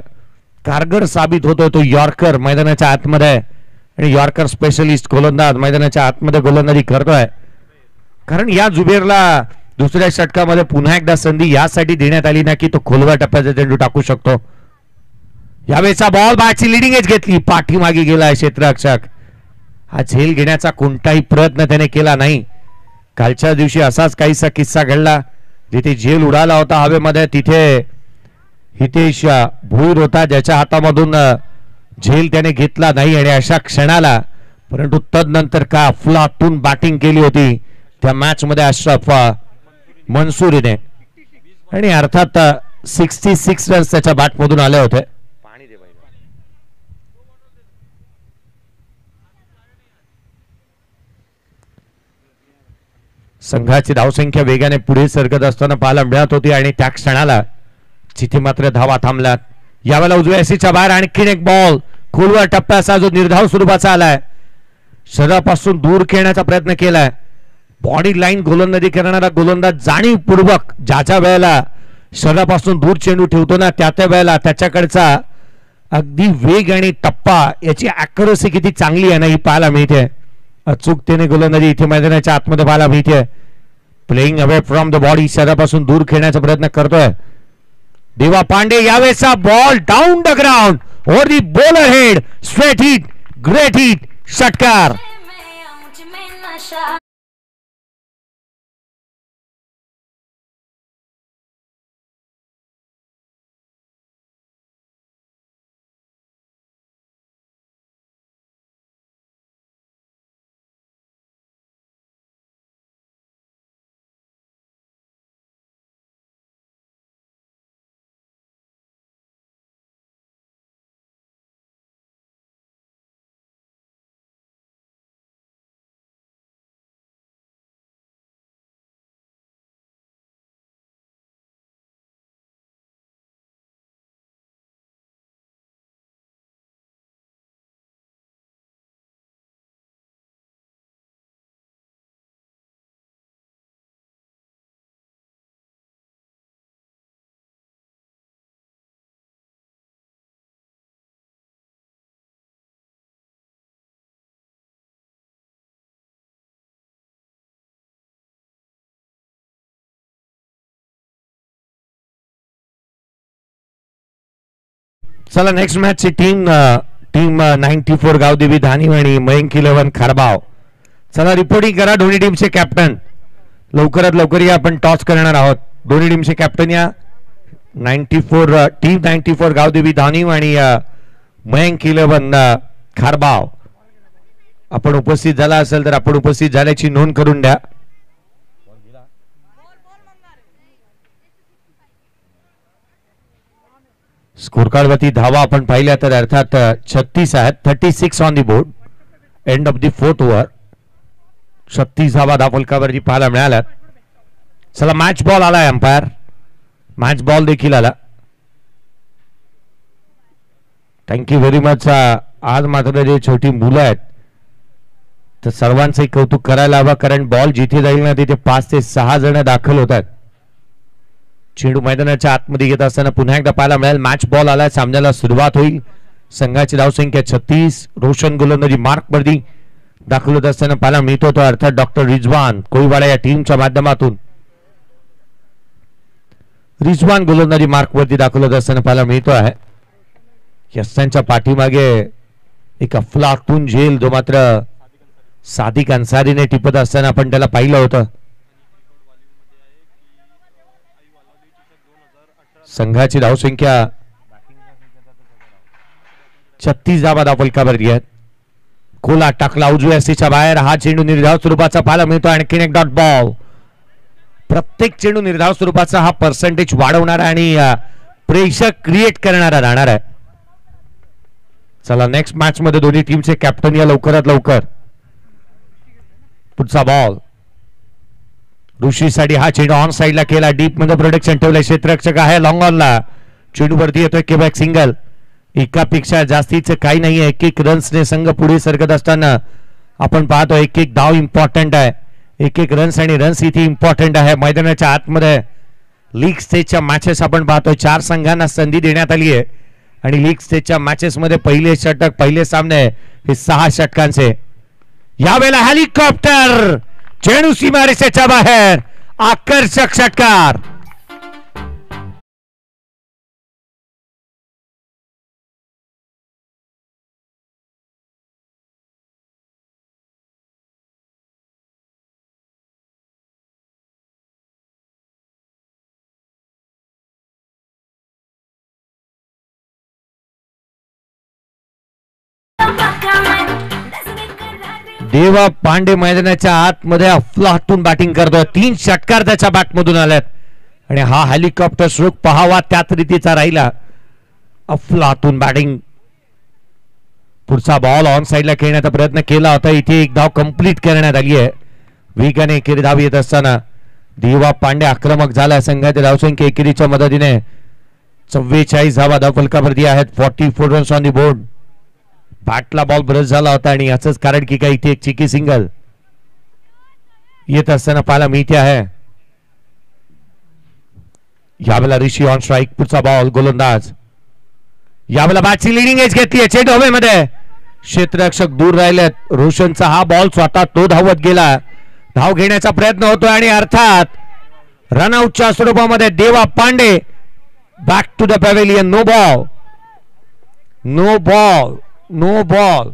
कारगर साबित होतो तो यॉर्कर मैदानाच्या आतमध्ये. आणि यॉर्कर स्पेशलिस्ट गोलंदाज मैदानाच्या आतमध्ये गोलंदाजी करतोय. कारण या जुबेरला दुसऱ्या षटकामध्ये पुन्हा एकदा संधी यासाठी देण्यात आली ना की तो खोलवर टप्प्याचा चेंडू टाकू शकतो. यावेळेचा बॉल बॅटची लिडिंग एज घेतली. पाठीमागे गेला क्षेत्ररक्षक. हा झेल घेण्याचा कोणताही प्रयत्न त्याने केला नाही. कालच्या दिवशी असाच काहीसा किस्सा घडला जिथे झेल उडाला होता हवेमध्ये. तिथे हितेश भोईर होता ज्याच्या हातामधून झेल त्याने घेतला नाही. आणि अशा क्षणाला परंतु तदनंतर का अफलातून बॅटिंग केली होती त्या मॅच मध्ये अशरफ मंसूरीने. आणि अर्थात 66 रन्स त्याच्या बॅटमधून आले होते. संघाची धावसंख्या वेगाने पुढे सरकत असताना पाहायला मिळत होती आणि त्या क्षणाला जिथे मात्र धावा थांबल्यात. यावेळेला उजव्या एसीच्या बाहेर आणखीन एक बॉल खोलवर टप्प्याचा जो निर्धाव स्वरूपाचा आलाय. शरीरापासून दूर खेळण्याचा प्रयत्न केलाय. बॉडी लाईन गोलंदाजी करणारा गोलंदाज जाणीवपूर्वक ज्याच्या वेळेला शरीरापासून दूर चेंडू ठेवतो ना त्या वेळेला त्याच्याकडचा अगदी वेग आणि टप्पा याची ॲक्युरसी किती चांगली आहे ना ही पाहायला मिळते. अचूकतेने गोलंदाजी इथे मैदानाच्या आतमध्ये पाहायला मिळते. Playing away from the body शरीरापासून दूर खेळण्याचा प्रयत्न करतोय देवा पांडे. यावेळेचा ball down the ground over the bowler head. Straight hit, great hit, षटकार. चला नेक्स्ट मॅच ची टीम 94 गावदेवी धानी आणि मयंक 11 खारबाव. चला रिपोर्टिंग करा दोन्ही टीमचे कॅप्टन. लवकरात लवकर या आपण टॉस करणार आहोत. दोन्ही टीमचे कॅप्टन या 94 टीम 94 गावदेवी धानी आणि मयंक 11 खारबाव आपण उपस्थित झाला असेल तर आपण उपस्थित झाल्याची नोंद करून द्या. स्कोर कार्ड वरती धावा आपण पाहिल्या तर अर्थात 36 आहेत. 36 on the board. End of the 4th over. 36 धावा धावफलकावरती पाहायला मिळाल्यात. चला मॅच बॉल आलाय. अंपायर मॅच बॉल देखील आला. Thank you very much. आज मात्र जे छोटी मुलं आहेत तर सर्वांचे कौतुक करायला हवं कारण बॉल जिथे जाईल ना तिथे 5 ते 6 जण दाखल होतात. चेंडू मैदानाच्या आतमध्ये येत असताना पुन्हा एकदा पाहायला मिळेल. मॅच बॉल आलाय. सामन्याला सुरुवात होईल. संघाची धावसंख्या 36. रोशन गोलंदाजी मार्क वरती दाखल होत असताना पाहायला मिळतो तो अर्थात डॉक्टर रिजवान कोळीवाडा या टीमच्या माध्यमातून. रिजवान गोलंदाजी मार्क वरती दाखल होत असताना पाहायला मिळतो आहे. यस्तांच्या पाठीमागे एक अफलातून झेल जो मात्र सादिक अन्सारीने टिपत असताना आपण त्याला पाहिलं होतं. संघाची धावसंख्या 36 धावा धावफलकावरती आहेत. खोला टाकला उजव्या सीच्या बाहेर. हा चेंडू निर्धाव स्वरूपाचा पाहायला मिळतो. आणखीन एक डॉट बॉल. प्रत्येक चेंडू निर्धाव स्वरूपाचा हा पर्सेंटेज वाढवणारा आणि प्रेशर क्रिएट करणारा राहणार आहे. चला नेक्स्ट मॅच मध्ये दोन्ही टीमचे कॅप्टन या लवकरात लवकर. पुढचा बॉल ऋषीसाठी. हा चेंडू ऑन साइडला केला. डीप मध्ये प्रोटेक्शन ठेवलंय. क्षेत्ररक्षक आहे लॉंग ऑनला. चेंडू वरती येतोय केवळ एक सिंगल. एकापेक्षा जास्तीचं काही नाहीये. एक रन्सने संघ पुढे सरकत असताना आपण पाहतो एक एक धाव इम्पॉर्टंट आहे. एक रन्स आणि रन्स इथे इम्पॉर्टंट आहे. मैदानाच्या आतमध्ये लीग स्टेजच्या मॅचेस आपण पाहतोय. 4 संघांना संधी देण्यात आली आहे आणि लीग स्टेजच्या मॅचेस मध्ये पहिले षटक पहिले सामने हे 6 षटकांचे. यावेळेला हेलिकॉप्टर चेंडू सीमारेषेच्या बाहेर. आकर्षक षटकार. देवा पांडे मैदानाच्या आतमध्ये अफलातून बॅटिंग करतोय. 3 षटकार त्याच्या बॅटमधून आल्यात. आणि हा हेलिकॉप्टर स्ट्रोक पहावा त्याच रीतीचा राहिला. अफलातून बॅटिंग. पुढचा बॉल ऑन साईडला खेळण्याचा प्रयत्न केला होता. इथे एक धाव कंप्लीट करण्यात आली आहे. वेगाने एकेरी धाव येत असताना देवा पांडे आक्रमक झाला. संघाच्या धावसंख्या एकेरीच्या मदतीने 44 धावा धावफलकावरती आहेत. 44 रन्स ऑन दी बोर्ड. बॅटला बॉल ब्रश झाला होता आणि याच कारण की काय इथे एक चिकी सिंगल येत असताना पाहायला मिळते आहे. यावेळेला ऋषी ऑन स्ट्राईक. पुढचा बॉल गोलंदाज. यावेळेला बॅटची लिडिंग एज घेतली. चेंडू हवेमध्ये. क्षेत्ररक्षक दूर राहिलेत. रोशनचा हा बॉल स्वतः तो धावत गेला. धाव घेण्याचा प्रयत्न होतोय आणि अर्थात रनआउटच्या स्वरूपामध्ये Deva Pandey back to the pavilion. No ball. No ball. No ball.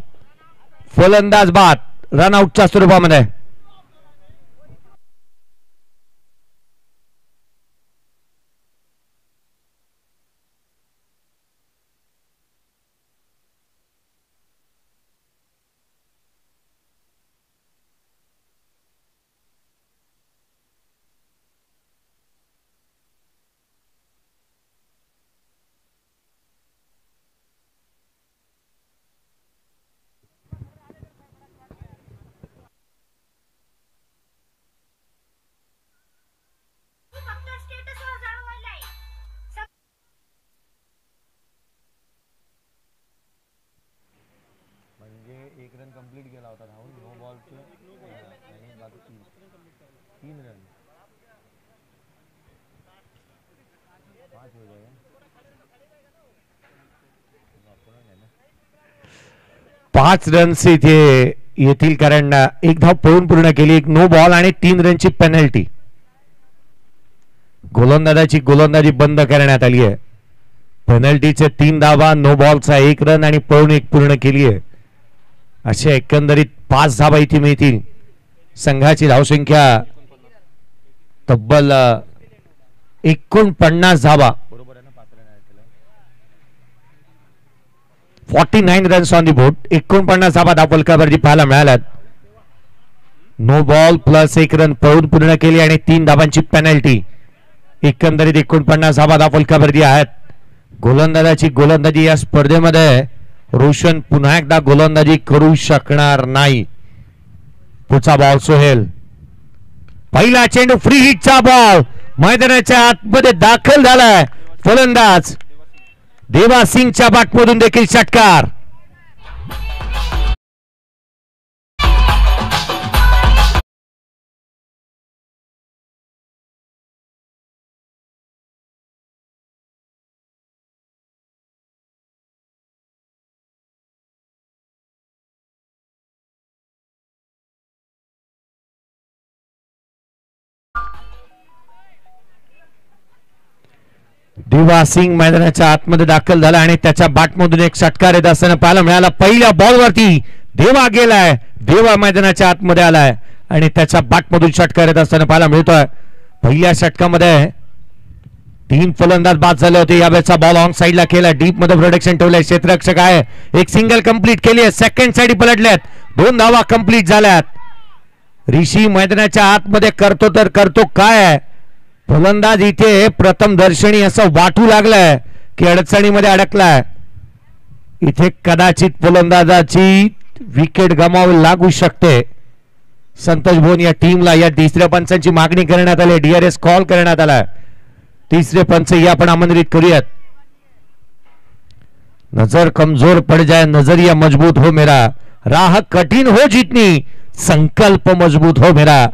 फलंदाज बाद रनआउटच्या स्वरूपामध्ये. एक रन कंप्लीट केला होता धावून. नो बॉलचे आणि बाकी 3 रन 5 हो जाएगा. 5 रन्स इथे येतील कारण एक धाव पळून पूर्ण केली. एक नो बॉल आणि 3 रनची पेनल्टी. गोलंदाजी बंद करण्यात आली आहे. पेनल्टीचे 3 धावा, नो बॉलचा 1 रन आणि पळून 1 पूर्ण केली आहे. अशा एकंदरीत 5 धावा इथे मिळतील. संघाची धावसंख्या तब्बल 49 धावा. 49 रन्स ऑन दी बोर्ड. 49 धावा धावफलकावरती पाहायला मिळाल्यात. नो बॉल प्लस 1 रन पळून पूर्ण केली आणि 3 धावांची पेनल्टी. एकंदरीत 49 धावा धावफलकावरती आहेत. गोलंदाजी या स्पर्धेमध्ये रोशन पुन्हा एकदा गोलंदाजी करू शकणार नाही. पुढचा बॉल सोहेल. पहिला चेंडू फ्री हिटचा बॉल मैदानाच्या आतमध्ये दाखल झालाय. फलंदाज देवा सिंगच्या बॅटमधून देखील षटकार. देवा सिंग मैदानाच्या आतमध्ये दाखल झाला आणि त्याच्या बॅटमधून एक षटकार येत असताना पाहायला मिळाला. पहिल्या बॉलवरती देवा गेलाय. देवा मैदानाच्या आतमध्ये आलाय आणि त्याच्या बॅटमधून षटकार येत असताना पाहायला मिळतोय. पहिल्या षटकामध्ये 3 फलंदाज बाद झाले होते. यावेळेचा बॉल ऑन साईडला केला. डीप मध्ये प्रोटेक्शन ठेवलंय. क्षेत्ररक्षक आहे. एक सिंगल कंप्लीट केली आहे. Second side पलटल्यात. 2 धावा कंप्लीट झाल्यात. ऋषी मैदानाच्या आतमध्ये करतो तर करतो काय. फलंदाज इथे प्रथम दर्शनी असं वाटू लागलंय की अडचणीमध्ये अडकलाय. इथे कदाचित फलंदाजाची विकेट गमावी लागू शकते. संतोष भोन या टीमला या तिसऱ्या पंचांची मागणी करण्यात आली. डीआरएस कॉल करण्यात आला. तीसरे पंच ये आपण आमंत्रित करूयात. नजर कमजोर पड़ जाए नजरिया मजबूत हो मेरा, राह कठीण हो जितनी संकल्प मजबूत हो मेरा.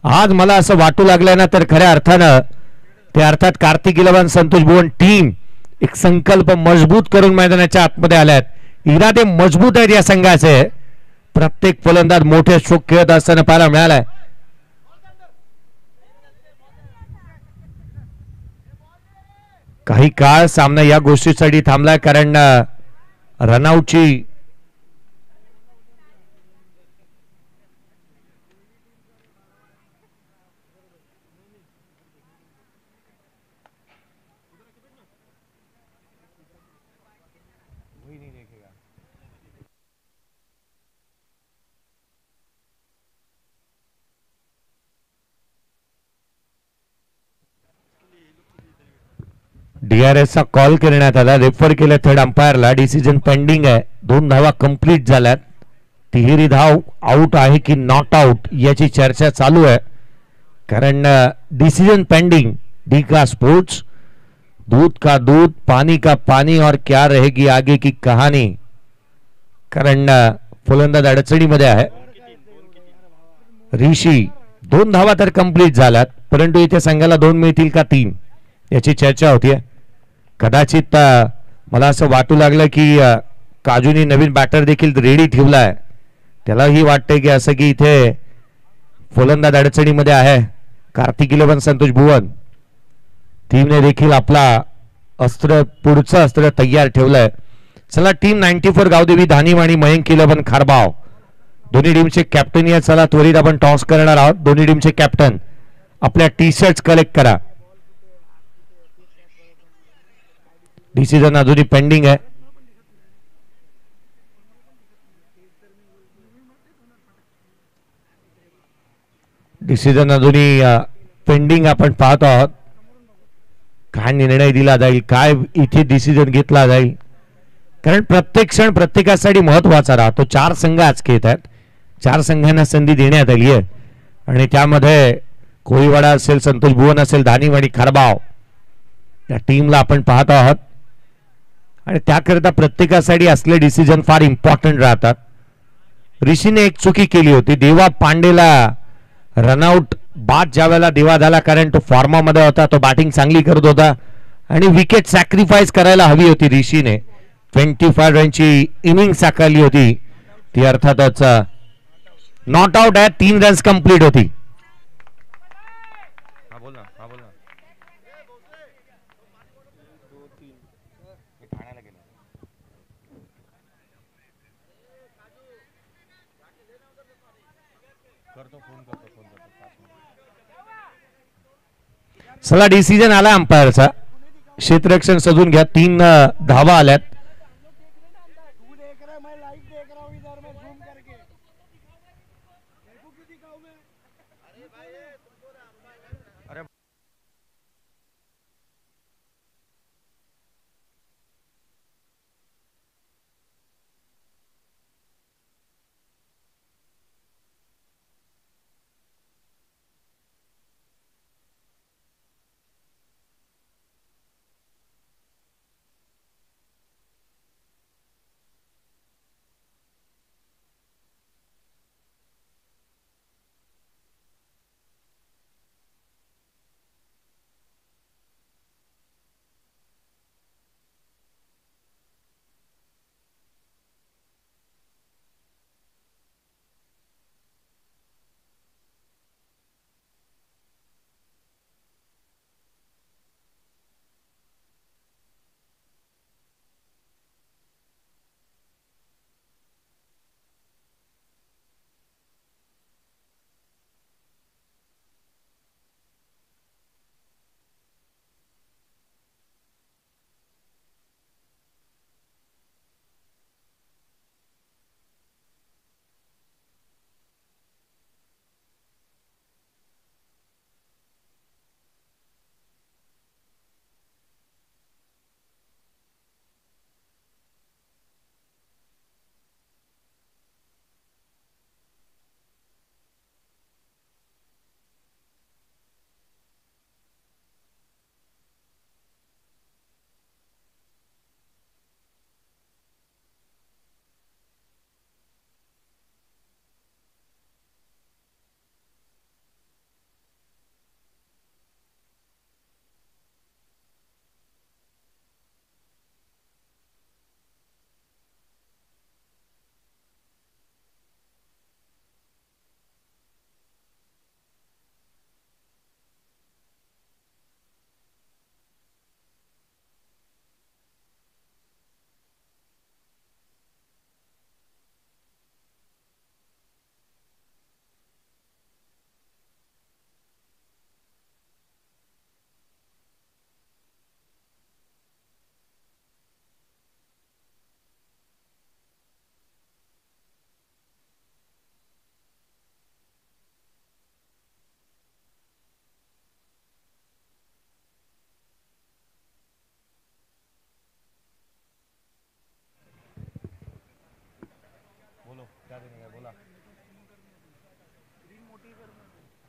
आज मला असं वाटू लागलंय ना तर खऱ्या अर्थानं ते अर्थात कार्तिक इलेव्हन संतोष भुवन टीम एक संकल्प मजबूत करून मैदानाच्या आतमध्ये आल्यात. इरादे मजबूत आहेत या संघाचे. प्रत्येक फलंदाज मोठे स्ट्रोक खेळत असताना पाहायला मिळालाय. काही काळ सामना या गोष्टीसाठी थांबलाय कारण रनआउटची DRS चा कॉल करण्यात आला, रेफर केलं थर्ड अंपायरला. डिसिजन पेंडिंग आहे. 2 धावा कंप्लीट झाल्यात. तिहेरी धाव आउट आहे की नॉट आउट याची चर्चा चालू आहे, कारण डिसीजन पेंडिंग. डी का स्पोर्ट्स, दूध का दूध, पानी का पानी, और क्या रहेगी आगे की कहानी. कारण फलंदाज अडचणीमध्ये आहे. ऋषी 2 धावा तर कंप्लीट झाल्यात, परंतु इथे संघाला 2 मिळतील का 3 याची चर्चा होतीये. कदाचित मला असं वाटू लागलं की काजूनी नवीन बॅटर देखील रेडी ठेवलाय. त्यालाही वाटतंय की असं की इथे फलंदाज अडचणीमध्ये आहे. कार्तिक 11 संतोष भुवन टीमने देखील आपला पुढचं अस्त्र तयार ठेवलंय. चला टीम 94 गावदेवी धानीम आणि मयंक 11 खारबाव दोन्ही टीमचे कॅप्टन या. चला त्वरित आपण टॉस करणार आहोत. दोन्ही टीमचे कॅप्टन आपल्या टी शर्ट्स कलेक्ट करा. डिसिजन अजूनही पेंडिंग आहे. डिसिजन अजूनही पेंडिंग आपण पाहतो आहोत. काय निर्णय दिला जाईल, काय इथे डिसिजन घेतला जाईल, कारण प्रत्येक क्षण प्रत्येकासाठी महत्वाचा राहतो. 4 संघ आज खेळत आहेत. 4 संघांना संधी देण्यात आली आहे आणि त्यामध्ये कोळीवाडा असेल, संतोष भुवन असेल, धानीम आणि खारबाव या टीमला आपण पाहतो आहोत. आणि त्याकरिता प्रत्येकासाठी असले डिसिजन फार इम्पॉर्टंट राहतात. ऋषीने एक चुकी केली होती. देवा पांडेला रनआउट बाद ज्या वेळेला देवा झाला, कारण तो फॉर्मामध्ये होता, तो बॅटिंग चांगली करत होता आणि विकेट सॅक्रिफाईस करायला हवी होती ऋषीने. 25 रनची इनिंग साकारली होती, ती अर्थातच नॉट आउट आहे. 3 रन्स कंप्लीट होती. चला डिसिजन आला अंपायरचा. क्षेत्ररक्षण सजून घ्या. 3 धावा आल्यात.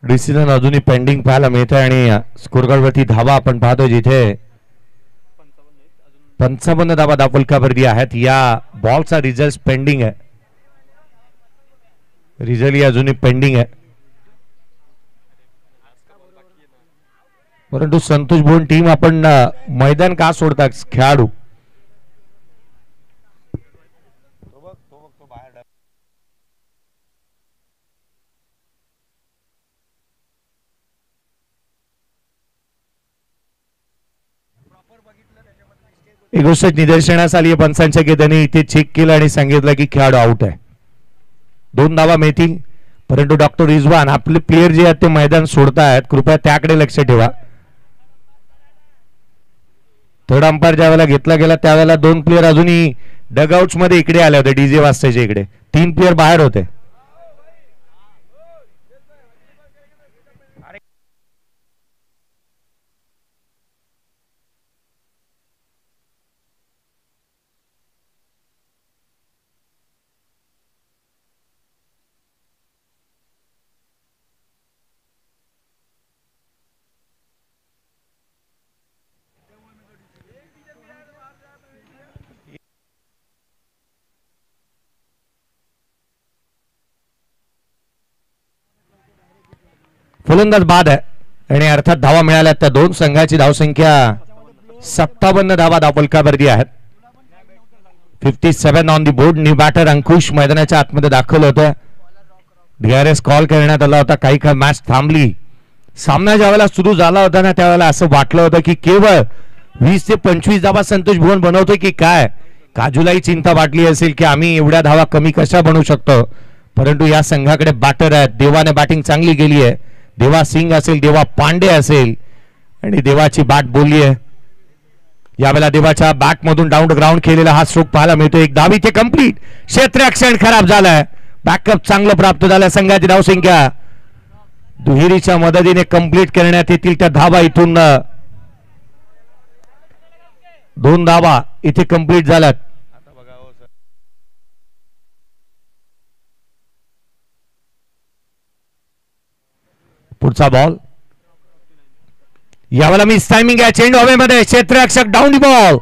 डिसिजन अजूनही पेंडिंग पाहायला मिळत आहे आणि स्कोरकार्ड वरती धावा आपण पाहतो जिथे 55 धावा दापलकावरती आहेत. या बॉलचा रिझल्ट पेंडिंग आहे. रिझल्ट अजूनही पेंडिंग आहे. परंतु संतोष भुवन टीम आपण मैदान का सोडतात खेळाडू एक गोष्ट निदर्शनास आली आहे पंचांच्या की त्यांनी इथे चेक केलं आणि सांगितलं की खेळाडू आउट आहे. 2 धावा मिळतील. परंतु डॉक्टर रिजवान आपले प्लेयर जे आहेत ते मैदान सोडतायत. कृपया त्याकडे लक्ष ठेवा. थर्ड अंपायर ज्या वेळेला घेतला गेला त्यावेळेला 2 प्लेयर अजूनही डगआउट्स मध्ये इकडे आले होते. डीजे वाजताच्या इकडे 3 प्लेयर बाहेर होते. फलंदाज बाद आहे आणि अर्थात धावा मिळाल्या. त्या 2 संघाची धावसंख्या 57 धावा धावफलकावरती आहेत. 57 on the board. New batter Ankush मैदानाच्या आतमध्ये दाखल होतं. DRS कॉल करण्यात आला होता. काही काळ मॅच थांबली. सामना ज्यावेळेला सुरू झाला होता ना त्यावेळेला असं वाटलं होतं की केवळ 20 ते 25 धावा संतोष भुवन बनवतोय की काय. काजूलाही चिंता वाटली असेल की आम्ही एवढ्या धावा कमी कशा बनवू शकतो. परंतु या संघाकडे बॅटर आहेत. देवाने बॅटिंग चांगली केली आहे. देवा सिंग असेल, देवा पांडे असेल आणि देवाची बॅट बोलली आहे. यावेळेला देवाच्या बॅट मधून डाऊन ग्राउंड केलेला हा स्ट्रोक पाहायला मिळतो. एक धाव इथे कंप्लीट. क्षेत्ररक्षण खराब झालंय. बॅकअप चांगलं प्राप्त झालं. संघाची धावसंख्या दुहेरीच्या मदतीने कंप्लीट करण्यात येतील. त्या धावा इथून 2 धावा इथे कंप्लीट झाल्यात. पुढचा बॉल यावेळेला मिस टायमिंग आहे. चेंडू हवेमध्ये. क्षेत्ररक्षक डाऊन दी बॉल.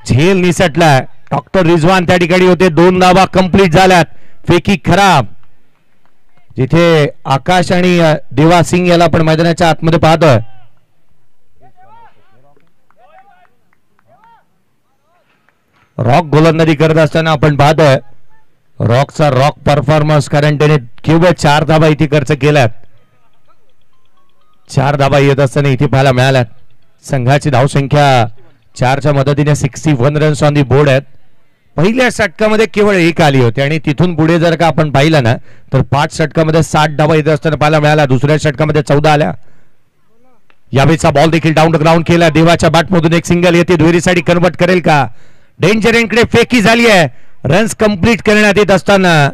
झेल निसटलाय. डॉक्टर रिजवान त्या ठिकाणी होते. 2 धावा कंप्लीट झाल्यात. फेकी खराब. जिथे आकाश आणि देवा सिंग याला आपण मैदानाच्या आतमध्ये पाहतोय. रॉक गोलंदाजी करत असताना आपण पाहतोय रॉकचा रॉक परफॉर्मन्स. कारण त्याने केवळ 4 धावा इथे खर्च केल्यात. 4 धावा येत असताना इथे पाहायला मिळाल्यात. संघाची धावसंख्या 4च्या मदतीने 61 रन्स ऑन दी बोर्ड आहेत. पहिल्या षटकामध्ये केवळ 1 आली होती आणि तिथून पुढे जर का आपण पाहिलं ना तर 5 षटकामध्ये 60 धावा येत असताना पाहायला मिळाल्या. दुसऱ्या षटकामध्ये 14 आल्या. यावेळीचा बॉल देखील डाऊन ग्राउंड केला. देवाच्या बॅटमधून एक सिंगल येते. दुहेरीसाठी कन्वर्ट करेल का. डेंजर एंडकडे फेकी झाली आहे. रन्स कंप्लीट करण्यात येत असताना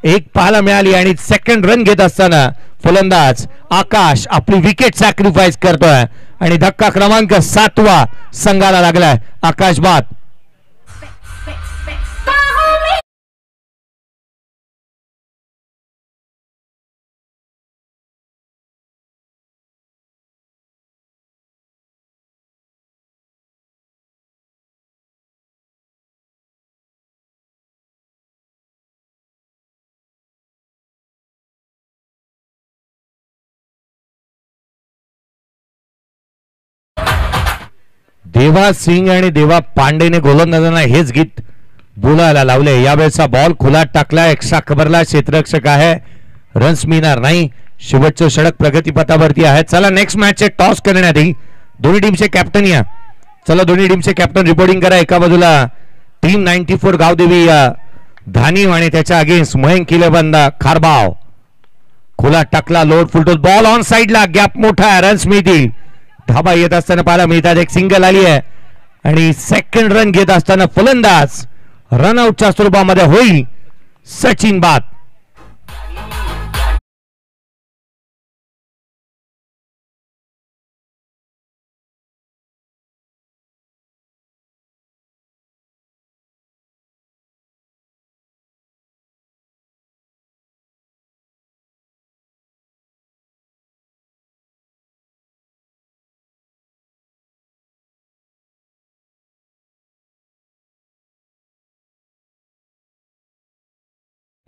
1 पाहायला मिळाली आणि सेकंड रन घेत असताना फलंदाज आकाश आपली विकेट सॅक्रिफाईस करतोय आणि धक्का क्रमांक 7वा संघाला लागलाय. आकाश बाद. देवा सिंग आणि देवा पांडेने गोलंदाजांना हेच गीत बोलायला लावले. यावेळेचा बॉल खुला टाकला. एक्स्ट्रा कव्हरला क्षेत्ररक्षक आहे. रन्स मिळणार नाही. शेवटचं षटक प्रगतीपथावरती आहे. चला नेक्स्ट मॅचचे टॉस करण्यात येईल. दोन्ही टीमचे कॅप्टन या. चला दोन्ही टीमचे कॅप्टन रिपोर्टिंग करा. एका बाजूला टीम 94 गावदेवी धानीव आणि त्याच्या अगेन्स्ट मयंक किलेबंदा खारबाव. खुला टाकला. लोड फुलटोस बॉल ऑन साइडला. गॅप मोठा. रन्स मिळतील. धाबा येत असताना पाहायला मिळतात. एक सिंगल आली आहे आणि सेकंड रन घेत असताना फलंदाज रनआउटच्या स्वरूपामध्ये होईल. सचिन बाद.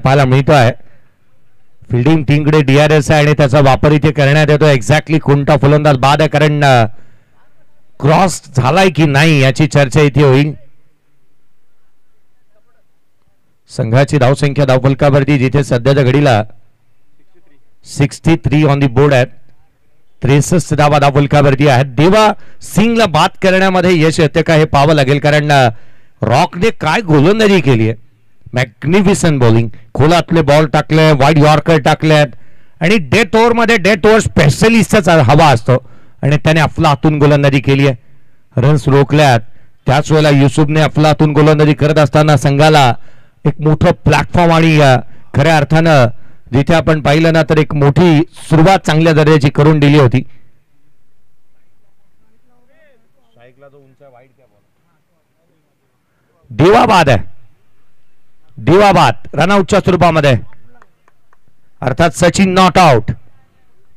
पाहायला मिळतो आहे. फिल्डिंग टीमकडे DRS आहे आणि त्याचा वापर इथे करण्यात येतो. एक्झॅक्टली कोणता फलंदाज बाद आहे, कारण क्रॉस झालाय की नाही याची चर्चा इथे होईल. संघाची धावसंख्या धावफलकावरती जिथे सध्याच्या घडीला 63 ऑन दी बोर्ड आहेत. 63 धावा धावफलकावरती आहेत. देवा सिंगला बाद करण्यामध्ये यश येते का हे पाहावं लागेल, कारण रॉकने काय गोलंदाजी केली आहे. मॅग्निफिसंट बॉलिंग, खोलातले बॉल टाकले, वाईड यॉर्कर टाकल्यात आणि डेथ ओव्हर मध्ये डेथ ओव्हर स्पेशलिस्टच हवा असतो आणि त्याने अफलातून गोलंदाजी केली आहे. रन्स रोखल्यात. त्याच वेळेला युसुफने अफलातून गोलंदाजी करत असताना संघाला एक मोठं प्लॅटफॉर्म आणि खऱ्या अर्थानं जिथे आपण पाहिलं ना तर एक मोठी सुरुवात चांगल्या दर्जाची करून दिली होती. देवाबाद आहे, देवाबाद रनआउटच्या स्वरूपामध्ये, अर्थात सचिन नॉट आउट.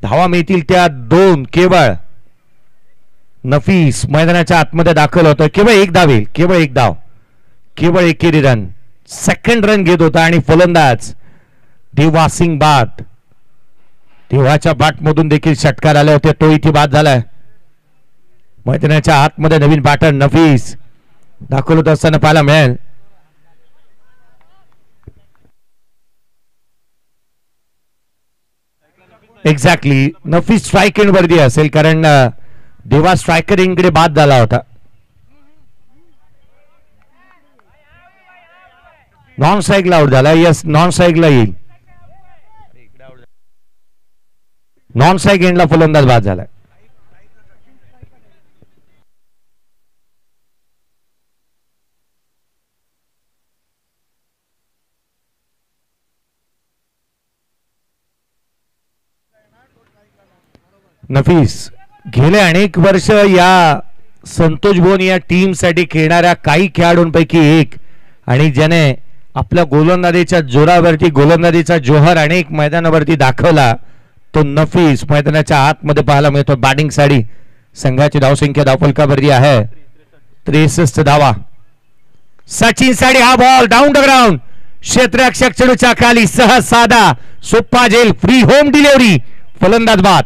धावा मिळतील त्या 2 केवळ. नफीस मैदानाच्या आतमध्ये दाखल होतं. केवळ एक धाव येईल, केवळ एक धाव, केवळ एकेरी रन. सेकंड रन घेत होता आणि फलंदाज देवा सिंग बाद. देवाच्या बॅट मधून देखील षटकार आले होते, तो इथे बाद झालाय. मैदानाच्या आतमध्ये नवीन बॅटर नफीस दाखल होत असताना पाहायला मिळेल. एक्झॅक्टली नफीस स्ट्राईक एंड वरती असेल, कारण देवा स्ट्रायकर इकडे बाद झाला होता. नॉन स्ट्राईकला आउट झाला. यस, नॉन स्ट्राईकला येईल. नॉन स्ट्राईक एंडला फलंदाज बाद झाला. नफीस गेले अनेक वर्ष या संतोष भुवन या टीम साठी खेळणाऱ्या काही खेळाडूंपैकी एक, आणि ज्याने आपल्या गोलंदाजीच्या जोरावरती गोलंदाजीचा जोहर अनेक मैदानावरती दाखवला तो नफीस मैदानाच्या आतमध्ये पाहायला मिळतो. बॅटिंग साठी संघाची धावसंख्या धावफलकावरती आहे 63 धावा. सचिन साठी हा बॉल डाऊन द ग्राउंड, क्षेत्ररक्षक चेंडूच्या खाली, सहज साधा सोप्पा झेल, फ्री होम डिलिव्हरी, फलंदाज बाद.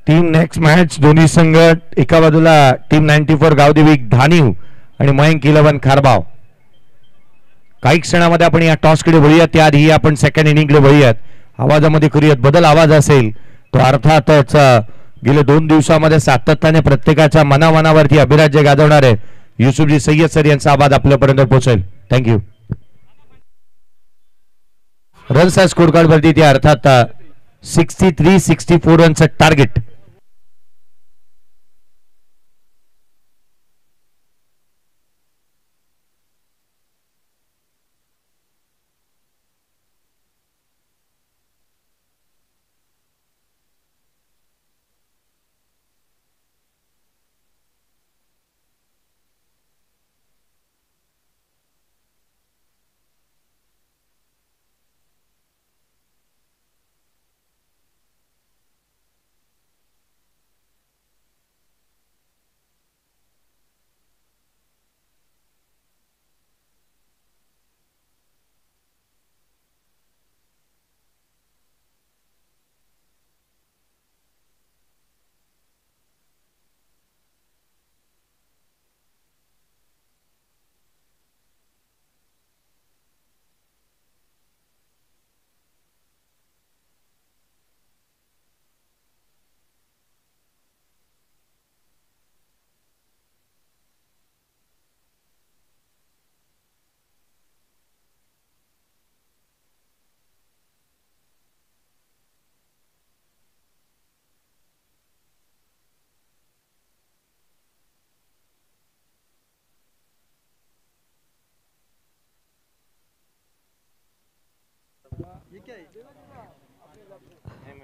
टीम नेक्स्ट मॅच दोन्ही संघ, एका बाजूला टीम 94 गावदेवी धानीव आणि मयंक 11 खारबाव. काही क्षणामध्ये आपण या टॉसकडे वळूयात, त्याआधी आपण सेकंड इनिंगकडे वळूयात. आवाजामध्ये करूयात बदल. आवाज असेल तो अर्थातच गेले 2 दिवसामध्ये सातत्याने प्रत्येकाच्या मनावरती अभिराज्य गाजवणारे युसुफजी सय्यद सर यांचा आवाज आपल्यापर्यंत पोहोचेल. थँक्यू. रनचा स्कोर कार्ड वरती ते अर्थात 63-64 रनचं टार्गेट.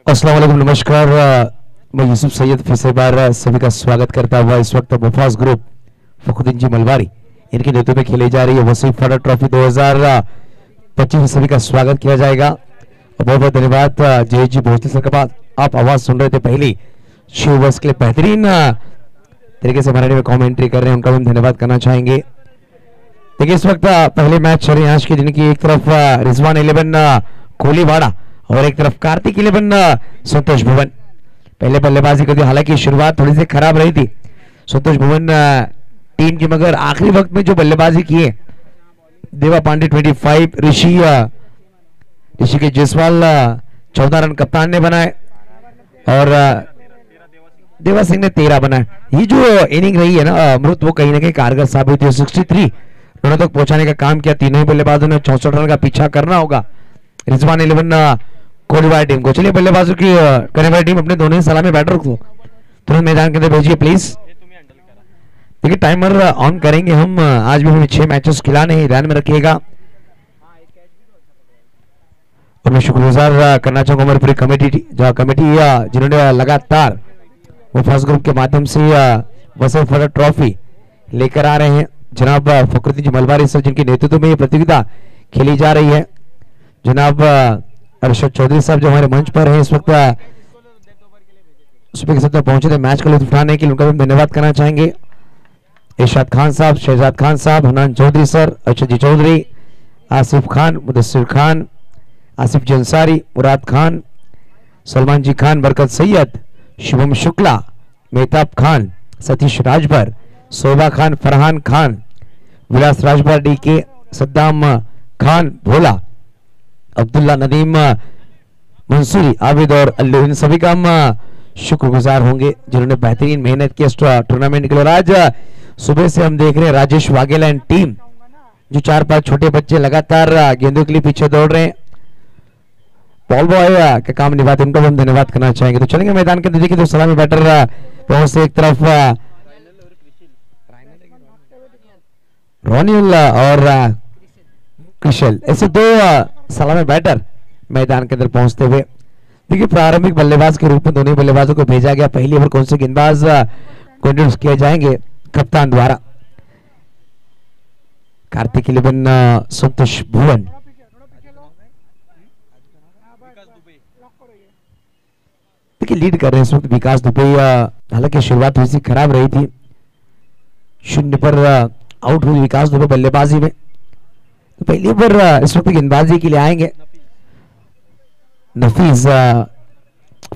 अस्सलाम वालेकुम, नमस्कार। मैं यूसुफ सैयद फिर से बार सभी का स्वागत करता हुआ इस वक्त मुफाज ग्रुप फखरुद्दीन जी मलबारी, इनके नेतृत्व में खेली जा रही है वसीम फॉर्डर ट्रॉफी 2025। सभी का स्वागत किया जाएगा। बहुत बहुत धन्यवाद जय जी भोसले सर के बाद आप आवाज सुन रहे थे पहली 6 वर्ष के लिए बेहतरीन तरीके से मराठी में कमेंट्री कर रहे हैं, उनका भी धन्यवाद करना चाहेंगे। देखिए इस वक्त पहले मैच चल रहे हैं आज के, जिनकी एक तरफ रिजवान 11 कोलीवाड़ा और एक तरफ कार्तिक 11 संतोष भुवन। पहले बल्लेबाजी करती, हालांकि शुरुआत थोड़ी सी खराब रही थी संतोष भुवन टीम की, मगर आखिरी वक्त में जो बल्लेबाजी किए देवा पांडे 25, ऋषिकेश जायसवाल 14 रन कप्तान ने बनाए और देवा सिंह ने 13 बनाए। ये जो इनिंग रही है ना अमृत, वो कहीं ना कहीं कारगर साबित हुई। 63 रनों तक पहुंचाने का काम किया तीनों ही बल्लेबाजों ने। 64 रन का पीछा करना होगा रिजवान 11 कोलीवाड़ा टीम को। चलिए बल्लेबाजों की करने वाली टीम अपने दोनों ही सलामी बैटर को तुरंत मैदान के अंदर भेजिए प्लीज। देखिए टाइमर ऑन करेंगे हम, आज भी हमें 6 मैचेस खिलाने हैं, ध्यान में रखिएगा। और मैं शुक्रगुजार करना चाहूंगा हमारी पूरी कमेटी जिन्होंने लगातार वो फर्स्ट ग्रुप के माध्यम से वसीम फॉर्डर ट्रॉफी लेकर आ रहे हैं। जनाब फखरुद्दीन जी मलबारी सर, जिनके नेतृत्व में ये प्रतियोगिता खेली जा रही है। जनाब अरशद चौधरी साहब जो हमारे मंच पर हैं इस वक्त, सुबह के साथ पहुंचे थे मैच को लुत्फ उठाने के लिए, उनका भी धन्यवाद करना चाहेंगे। इरशाद खान साहब, शहजाद खान साहब, हनान चौधरी सर, अरशद जी चौधरी, आसिफ खान, मुदस्सिर खान, आसिफ जंसारी, मुराद खान, सलमान जी खान, बरकत सैयद, शुभम शुक्ला, मेहताब खान, सतीश राजभर, शोभा खान, फरहान खान, विलास राजभर, डीके, सद्दाम खान भोला, अब्दुल्ला नदीम मंसूरी, आबिद और अल्लू, इन सभी का हम शुक्रगुजार होंगे जिन्होंने बेहतरीन मेहनत की इस टूर्नामेंट के लिए। आज सुबह से हम देख रहे हैं राजेश वाघेला एंड टीम, जो 4-5 छोटे बच्चे लगातार गेंदों के लिए पीछे दौड़ रहे हैं, बॉल बॉय का काम निभाते, उनको हम धन्यवाद करना चाहेंगे। तो चलेंगे मैदान के अंदर। देखिए तो सलामी बैटर पहुंचते एक तरफ रोनियल और कृशल, ऐसे 2 सलामी बैटर मैदान के अंदर पहुंचते हुए। देखिए प्रारंभिक बल्लेबाज के रूप में दोनों बल्लेबाजों को भेजा गया। पहली ओवर कौन से गेंदबाज को इंट्रोड्यूस किए जाएंगे कप्तान द्वारा। कार्तिक 11 संतोष भुवन, देखिए लीड कर रहे हैं इस वक्त विकास दुबे। हालांकि शुरुआत थोड़ी सी खराब रही थी, 0 पर आउट हुई विकास दुबे बल्लेबाजी में। तो पहली ओवर इस वक्त गेंदबाजी के लिए आएंगे नफीस,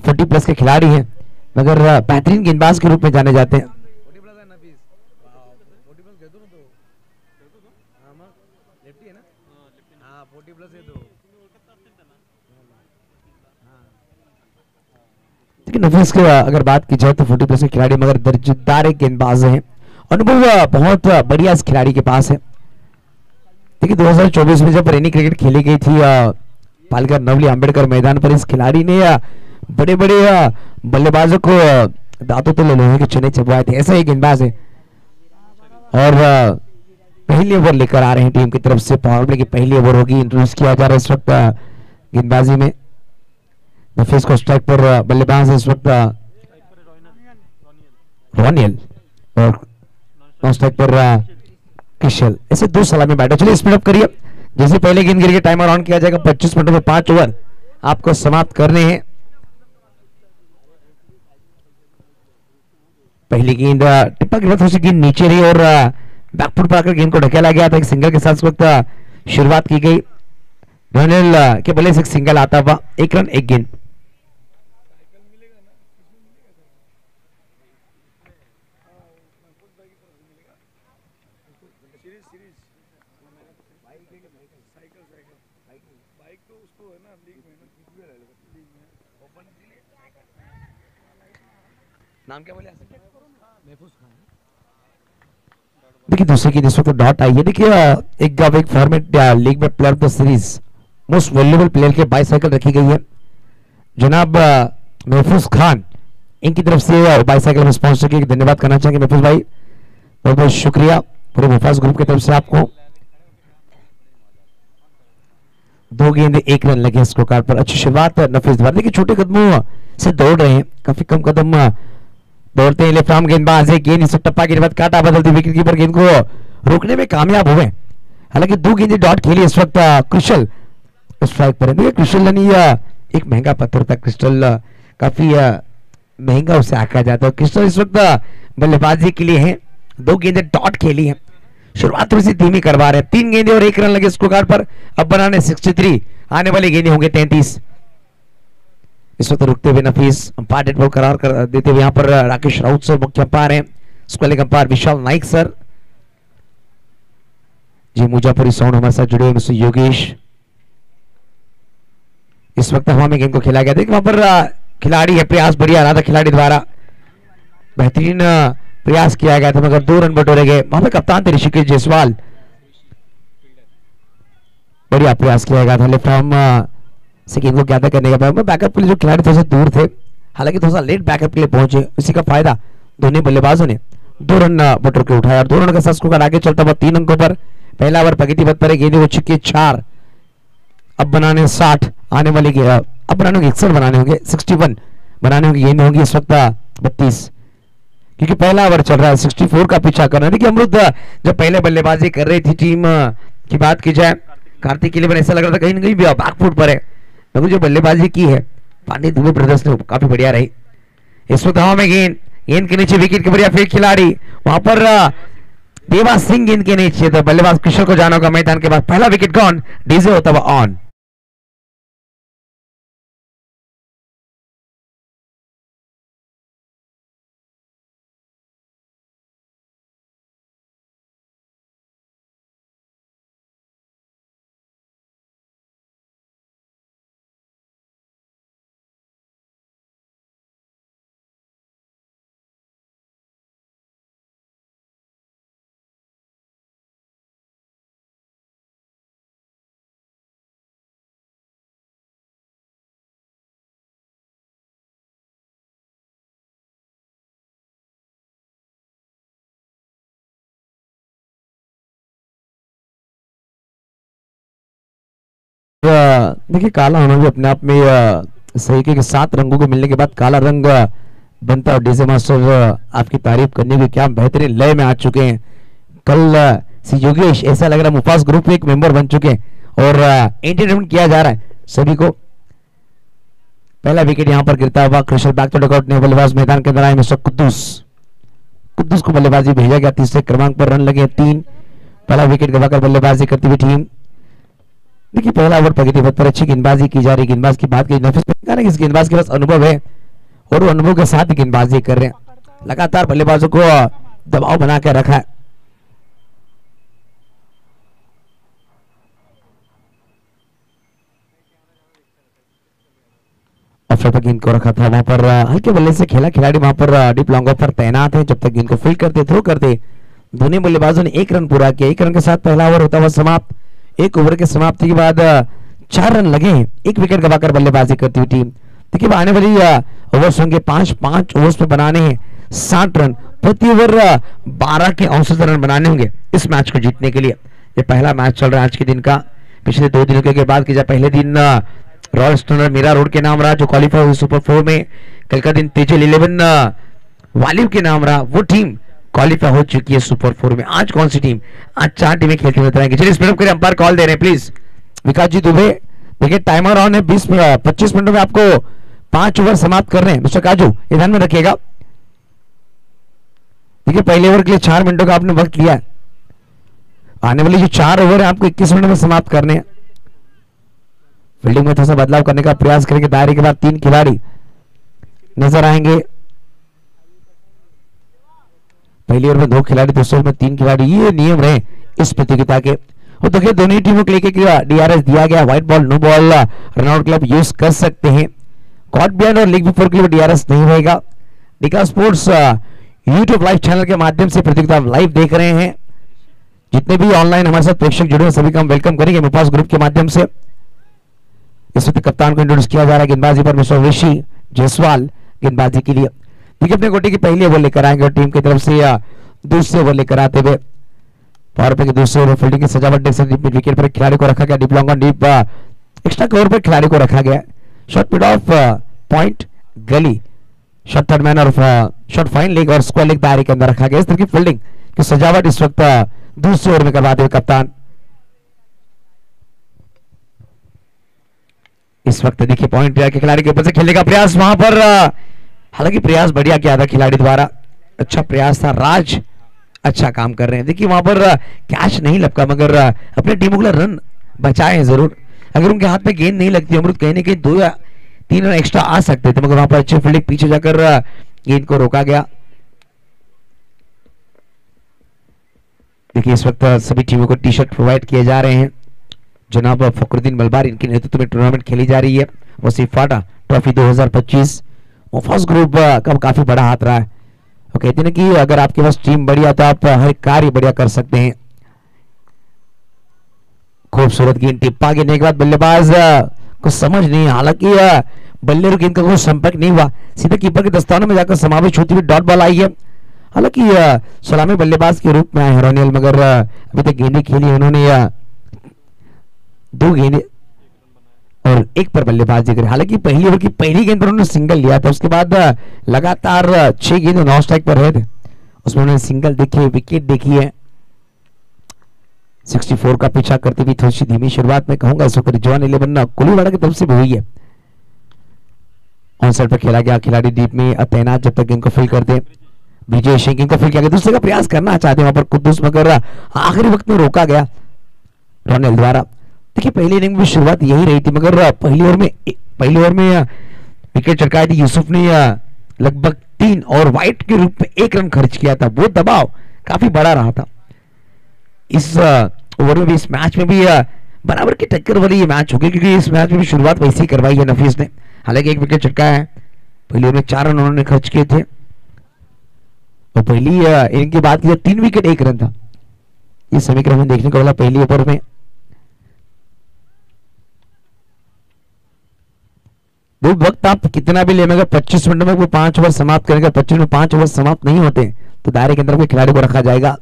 40+ के खिलाड़ी हैं, मगर बेहतरीन गेंदबाज के रूप में जाने जाते हैं। नफीस की अगर बात की जाए तो 40+ के खिलाड़ी, मगर दर्जेदार गेंदबाज हैं, अनुभव बहुत बढ़िया इस खिलाड़ी के पास है। देखिए 2024 में जब रेनी क्रिकेट खेली गई थी पालघर नवली अंबेडकर मैदान पर, इस खिलाड़ी ने बड़े बड़े बल्लेबाजों को दांतों तले लोहे के चने चबवाए थे, ऐसा ही गेंदबाज है। और पहली ओवर लेकर आ रहे हैं टीम की तरफ से, पावर प्ले की पहली ओवर होगी, इंट्रोड्यूस किया जा रहा है इस वक्त गेंदबाजी में। नफीस को स्ट्राइक पर बल्लेबाज है इस वक्त रोनियल और स्ट्राइक पर किशल, ऐसे 2 सलामी बैटर। चलिए स्पीड अप करिए, जैसे पहले गेंद गिर के टाइमर ऑन किया जाएगा। 25 मिनटों में 5 ओवर आपको समाप्त करने हैं। पहली गेंद टिप्पा के बाद गेंद नीचे रही और बैकफुट पर आकर गेंद को ढकेला गया था। एक सिंगल के साथ इस वक्त शुरुआत की गई। रोनियल के बल्ले से एक सिंगल आता हुआ, 1 रन 1 गेंद। नाम क्या बोले? देखिए दूसरे की जिस वक्त डॉट आई है, देखिए एक फॉर्मेट लीग में player of the series most valuable player के बाईसाइकिल रखी गई है। जनाब महफूज खान, इनकी तरफ से बाईसाइकिल में स्पॉन्सर किया, धन्यवाद करना चाहेंगे महफूज भाई, बहुत बहुत शुक्रिया पूरे मुफाज ग्रुप की तरफ से आपको। 2 गेंद 1 रन लगे स्कोर कार्ड पर। अच्छी शुरुआत नफीस द्वारा। देखिए छोटे कदमों से दौड़ रहे हैं, काफी कम कदम दौड़ते हैं लेफ्ट आर्म गेंदबाज है, गेंद इस टप्पा के बाद काटा बदलती विकेट कीपर गेंद को रोकने में कामयाब हुए। हालांकि 2 गेंदें डॉट खेली इस वक्त क्रिस्टल स्ट्राइक पर है। क्रिस्टल यानी एक महंगा पत्थर था, क्रिस्टल काफी महंगा उसे आका जाता है। क्रिस्टल इस वक्त बल्लेबाजी के लिए है, 2 गेंदें डॉट खेली है, शुरुआत थोड़ी सी धीमी करवा रहे हैं। 3 गेंदें और 1 रन लगे स्कोर कार्ड पर, अब बनाने 63, आने वाली गेंदें होंगे 33। इस वक्त रुकते हुए नफीस अंपायर डेड बॉल करार कर देते हुए यहाँ पर राकेश राउत सर मुख्य अंपायर हैं, स्क्वालिक अंपायर विशाल नाइक सर, जी मुजाफरी साउंड हमारे साथ जुड़े हुए मिस्टर योगेश। इस वक्त हवा में गेंद को खेला गया था, वहां पर खिलाड़ी है, प्रयास बढ़िया रहा था खिलाड़ी द्वारा, बेहतरीन प्रयास किया गया था मगर 2 रन बटोरे गए। वहां पर कप्तान थे ऋषिकेश जायसवाल, बढ़िया प्रयास किया गया था लेफ्ट आर्म से गेंद को ज्यादा करने के बाद बैकअप के लिए जो खिलाड़ी थोड़ा सा दूर थे, हालांकि थोड़ा सा लेट बैकअप के लिए पहुंचे, इसी का फायदा दोनों बल्लेबाजों ने 2 रन बटोर के उठाया और 2 रन का साथ स्कोर आगे चलता हुआ 3 अंकों पर। पहला ओवर प्रगति पथ पर गेंदें हो चुकी 4, अब बनाने 60, आने वाली अब बनाने होंगे 61 बनाने होंगे, 61 बनाने होंगे, गेंदें होंगी इस वक्त 32, क्योंकि पहला ओवर चल रहा है, 64 का पीछा करना। देखिए अमृत जब पहले बल्लेबाजी कर रही थी टीम की बात की जाए, कार्तिक के लिए ऐसा लग रहा था कहीं ना कहीं बैकफुट पर है, मगर जो बल्लेबाजी की है पांडे दुबे ब्रदर्स ने काफी बढ़िया रही। इस वक्त हवा में गेंद के नीचे विकेट के बढ़िया फेंक खिलाड़ी, वहां पर देवा सिंह गेंद के नीचे, तो बल्लेबाज किशोर को जाना होगा मैदान के बाद। पहला विकेट गॉन, डीजे होता हुआ ऑन। देखिए काला होना भी अपने आप में सही के 7 रंगों को मिलने के बाद काला रंग बनता, और डीजे मास्टर आपकी तारीफ करने की क्या बेहतरीन लय में आ चुके हैं। कल सी योगेश ऐसा लग रहा है मुफास ग्रुप के एक मेंबर बन चुके हैं और एंटरटेनमेंट किया जा रहा है सभी को। पहला विकेट यहां पर गिरता हुआ क्रिशल बैक टू डगआउट ने बल्लेबाज मैदान के अंदर आए मिस्टर कुद्दूस को बल्लेबाजी भेजा गया, 3 क्रमांक पर रन लगे 3। पहला विकेट गवाकर बल्लेबाजी करती हुई टीम। देखिए पहला ओवर प्रगति पथ पर अच्छी गेंदबाजी की जा रही, गेंदबाज की बात की नफीस इस गेंदबाज के पास अनुभव है और वो अनुभव के साथ ही गेंदबाजी कर रहे हैं, लगातार बल्लेबाजों को दबाव बना कर रखा है। ऑफर पर गेंद को रखा था, वहां पर हल्के बल्ले से खेला खिलाड़ी, वहां पर डीप लॉन्ग ऑफ पर तैनात है, जब तक गेंद को फील्ड करते थ्रो करते। दोनों बल्लेबाजों ने 1 रन पूरा किया, 1 रन के साथ पहला ओवर होता हुआ समाप्त। 1 ओवर के समाप्ति के बाद 4 रन लगे, 1 विकेट गवाकर बल्लेबाजी करती हुई टीम। देखिए आने वाली ओवर्स होंगे 5 ओवर्स में बनाने हैं 60 रन, प्रति ओवर 12 के औसत रन बनाने होंगे इस मैच को जीतने के लिए। ये पहला मैच चल रहा है आज के दिन का, पिछले 2 दिनों के बाद की जाए पहले दिन रॉयल स्टोनर मीरा रोड के नाम रहा जो क्वालिफाई हुई सुपर 4 में, कल का दिन तेजल 11 वालिव के नाम रहा, वो टीम क्वालिफाई हो चुकी है सुपर 4 में। आज कौन सी टीम, आज 4 टीमें खेलती हुई बताएंगे। चलिए स्पीड अप करें, अंपायर कॉल दे रहे हैं प्लीज विकास जी दुबे। देखिए टाइमर ऑन है, 25 मिनटों में आपको 5 ओवर समाप्त कर रहे हैं मिस्टर काजू, ये ध्यान में रखिएगा। देखिए पहले ओवर के लिए 4 मिनटों का आपने वक्त लिया है, आने वाली जो 4 ओवर है आपको 21 मिनट में समाप्त करने हैं। फील्डिंग में थोड़ा सा बदलाव करने का प्रयास करेंगे, दायरे के बाद 3 खिलाड़ी नजर आएंगे। पहली ओवर में 2 खिलाड़ी, दूसरे ओवर में 3 खिलाड़ी, ये नियम रहे इस प्रतियोगिता के। और देखिए दोनों टीमों के लिए डीआरएस दिया गया, white ball no ball run out club use कर सकते हैं। कॉट बिहाइंड और लीग बिफोर के लिए डीआरएस नहीं रहेगा। डिका स्पोर्ट्स यूट्यूब लाइव चैनल के माध्यम से प्रतियोगिता लाइव देख रहे हैं, जितने भी ऑनलाइन हमारे साथ प्रेक्षक जुड़े हैं सभी का हम वेलकम करेंगे मुफास ग्रुप के माध्यम से। इस वक्त कप्तान को इंट्रोड्यूस किया जा रहा है गेंदबाजी पर मिस्टर ऋषि जायसवाल गेंदबाजी के लिए। देखिए अपने गोटी की पहली ओवर लेकर आएंगे और टीम की तरफ से दूसरे ओवर लेकर आते हुए पावर प्ले के दूसरे ओवर फील्डिंग की सजावट देख सकते हैं। विकेट पर खिलाड़ी को रखा गया, deep long on deep extra cover पर खिलाड़ी को रखा गया, शॉर्ट मिड ऑफ पॉइंट गली शॉट थर्ड मैन और शॉट फाइन लेग और स्क्वायर लेग दायरे के अंदर रखा गया। इस तरह की फील्डिंग की सजावट इस वक्त दूसरे ओवर में करवाते हुए कप्तान। इस वक्त देखिए पॉइंट के खिलाड़ी के ऊपर से खेलने का प्रयास वहां पर, हालांकि प्रयास बढ़िया किया था खिलाड़ी द्वारा, अच्छा प्रयास था। राज अच्छा काम कर रहे हैं। देखिए वहां पर कैच नहीं लपका मगर अपने टीम को रन बचाए हैं जरूर। अगर उनके हाथ में गेंद नहीं लगती अमृत कहीं ना कहीं 2 या 3 रन एक्स्ट्रा आ सकते थे, मगर वहां पर अच्छी फील्डिंग पीछे जाकर गेंद को रोका गया। देखिए इस वक्त सभी टीमों को टी शर्ट प्रोवाइड किए जा रहे हैं। जनाब फखरुद्दीन मलबार इनके नेतृत्व में टूर्नामेंट खेली जा रही है। वसीफ फाटा ट्रॉफी 2025 फर्स्ट ग्रुप का काफी बड़ा हाथ रहा है। वो कहते हैं ना कि अगर आपके पास टीम बढ़िया तो आप हर कार्य बढ़िया कर सकते हैं। खूबसूरत गेंद टिप्पा गिरने के बाद बल्लेबाज को समझ नहीं, हालांकि बल्ले और गेंद का कोई संपर्क नहीं हुआ, सीधे कीपर के दस्तानों में जाकर समावेश होती हुई डॉट बॉल आई है। हालांकि सलामी बल्लेबाज के रूप में आए हैं रोनियल, मगर अभी तक गेंदें खेली उन्होंने 2 गेंदें और 1 पर बल्लेबाजी करी। हालांकि पहली ओवर की पहली गेंद पर उन्होंने सिंगल लिया था, उसके बाद लगातार 6 गेंदें नॉन स्ट्राइक पर रहे थे, उसमें उन्होंने सिंगल देखी, विकेट देखी है। 64 का पीछा करती हुई थोड़ी सी धीमी शुरुआत में कहूंगा इस वक्त रिजवान 11 कुलीवाड़ा की तरफ से भी हुई है। ऑन साइड पर खेला गया, खिलाड़ी डीप में तैनात जब तक गेंद को फील करते। विजय सिंह गेंद को फील किया गया, दूसरे का प्रयास करना चाहते हैं वहां पर कुद्दूस, मगर आखिरी वक्त में रोका गया रोनेल द्वारा। देखिए पहली इनिंग में शुरुआत यही रही थी, मगर पहली ओवर में विकेट चटकाई थी यूसुफ ने लगभग 3 और वाइट के रूप में 1 रन खर्च किया था। वो दबाव काफी बड़ा रहा था इस ओवर में भी, इस मैच में भी बराबर की टक्कर वाली ये मैच होगी, क्योंकि इस मैच में भी शुरुआत वैसे ही करवाई है नफीस ने। हालांकि 1 विकेट चटकाया है, पहली ओवर में 4 रन उन्होंने खर्च किए थे और पहली इनिंग की बात की 3 विकेट 1 रन था। ये समीकरण हमें देखने को मिला पहली ओवर में। वो वक्त आप कितना भी ले, मगर 25 मिनट में वो 5 ओवर समाप्त करेंगे, 25 में 5 ओवर समाप्त नहीं होते तो दायरे के अंदर कोई खिलाड़ी को रखा जाएगा।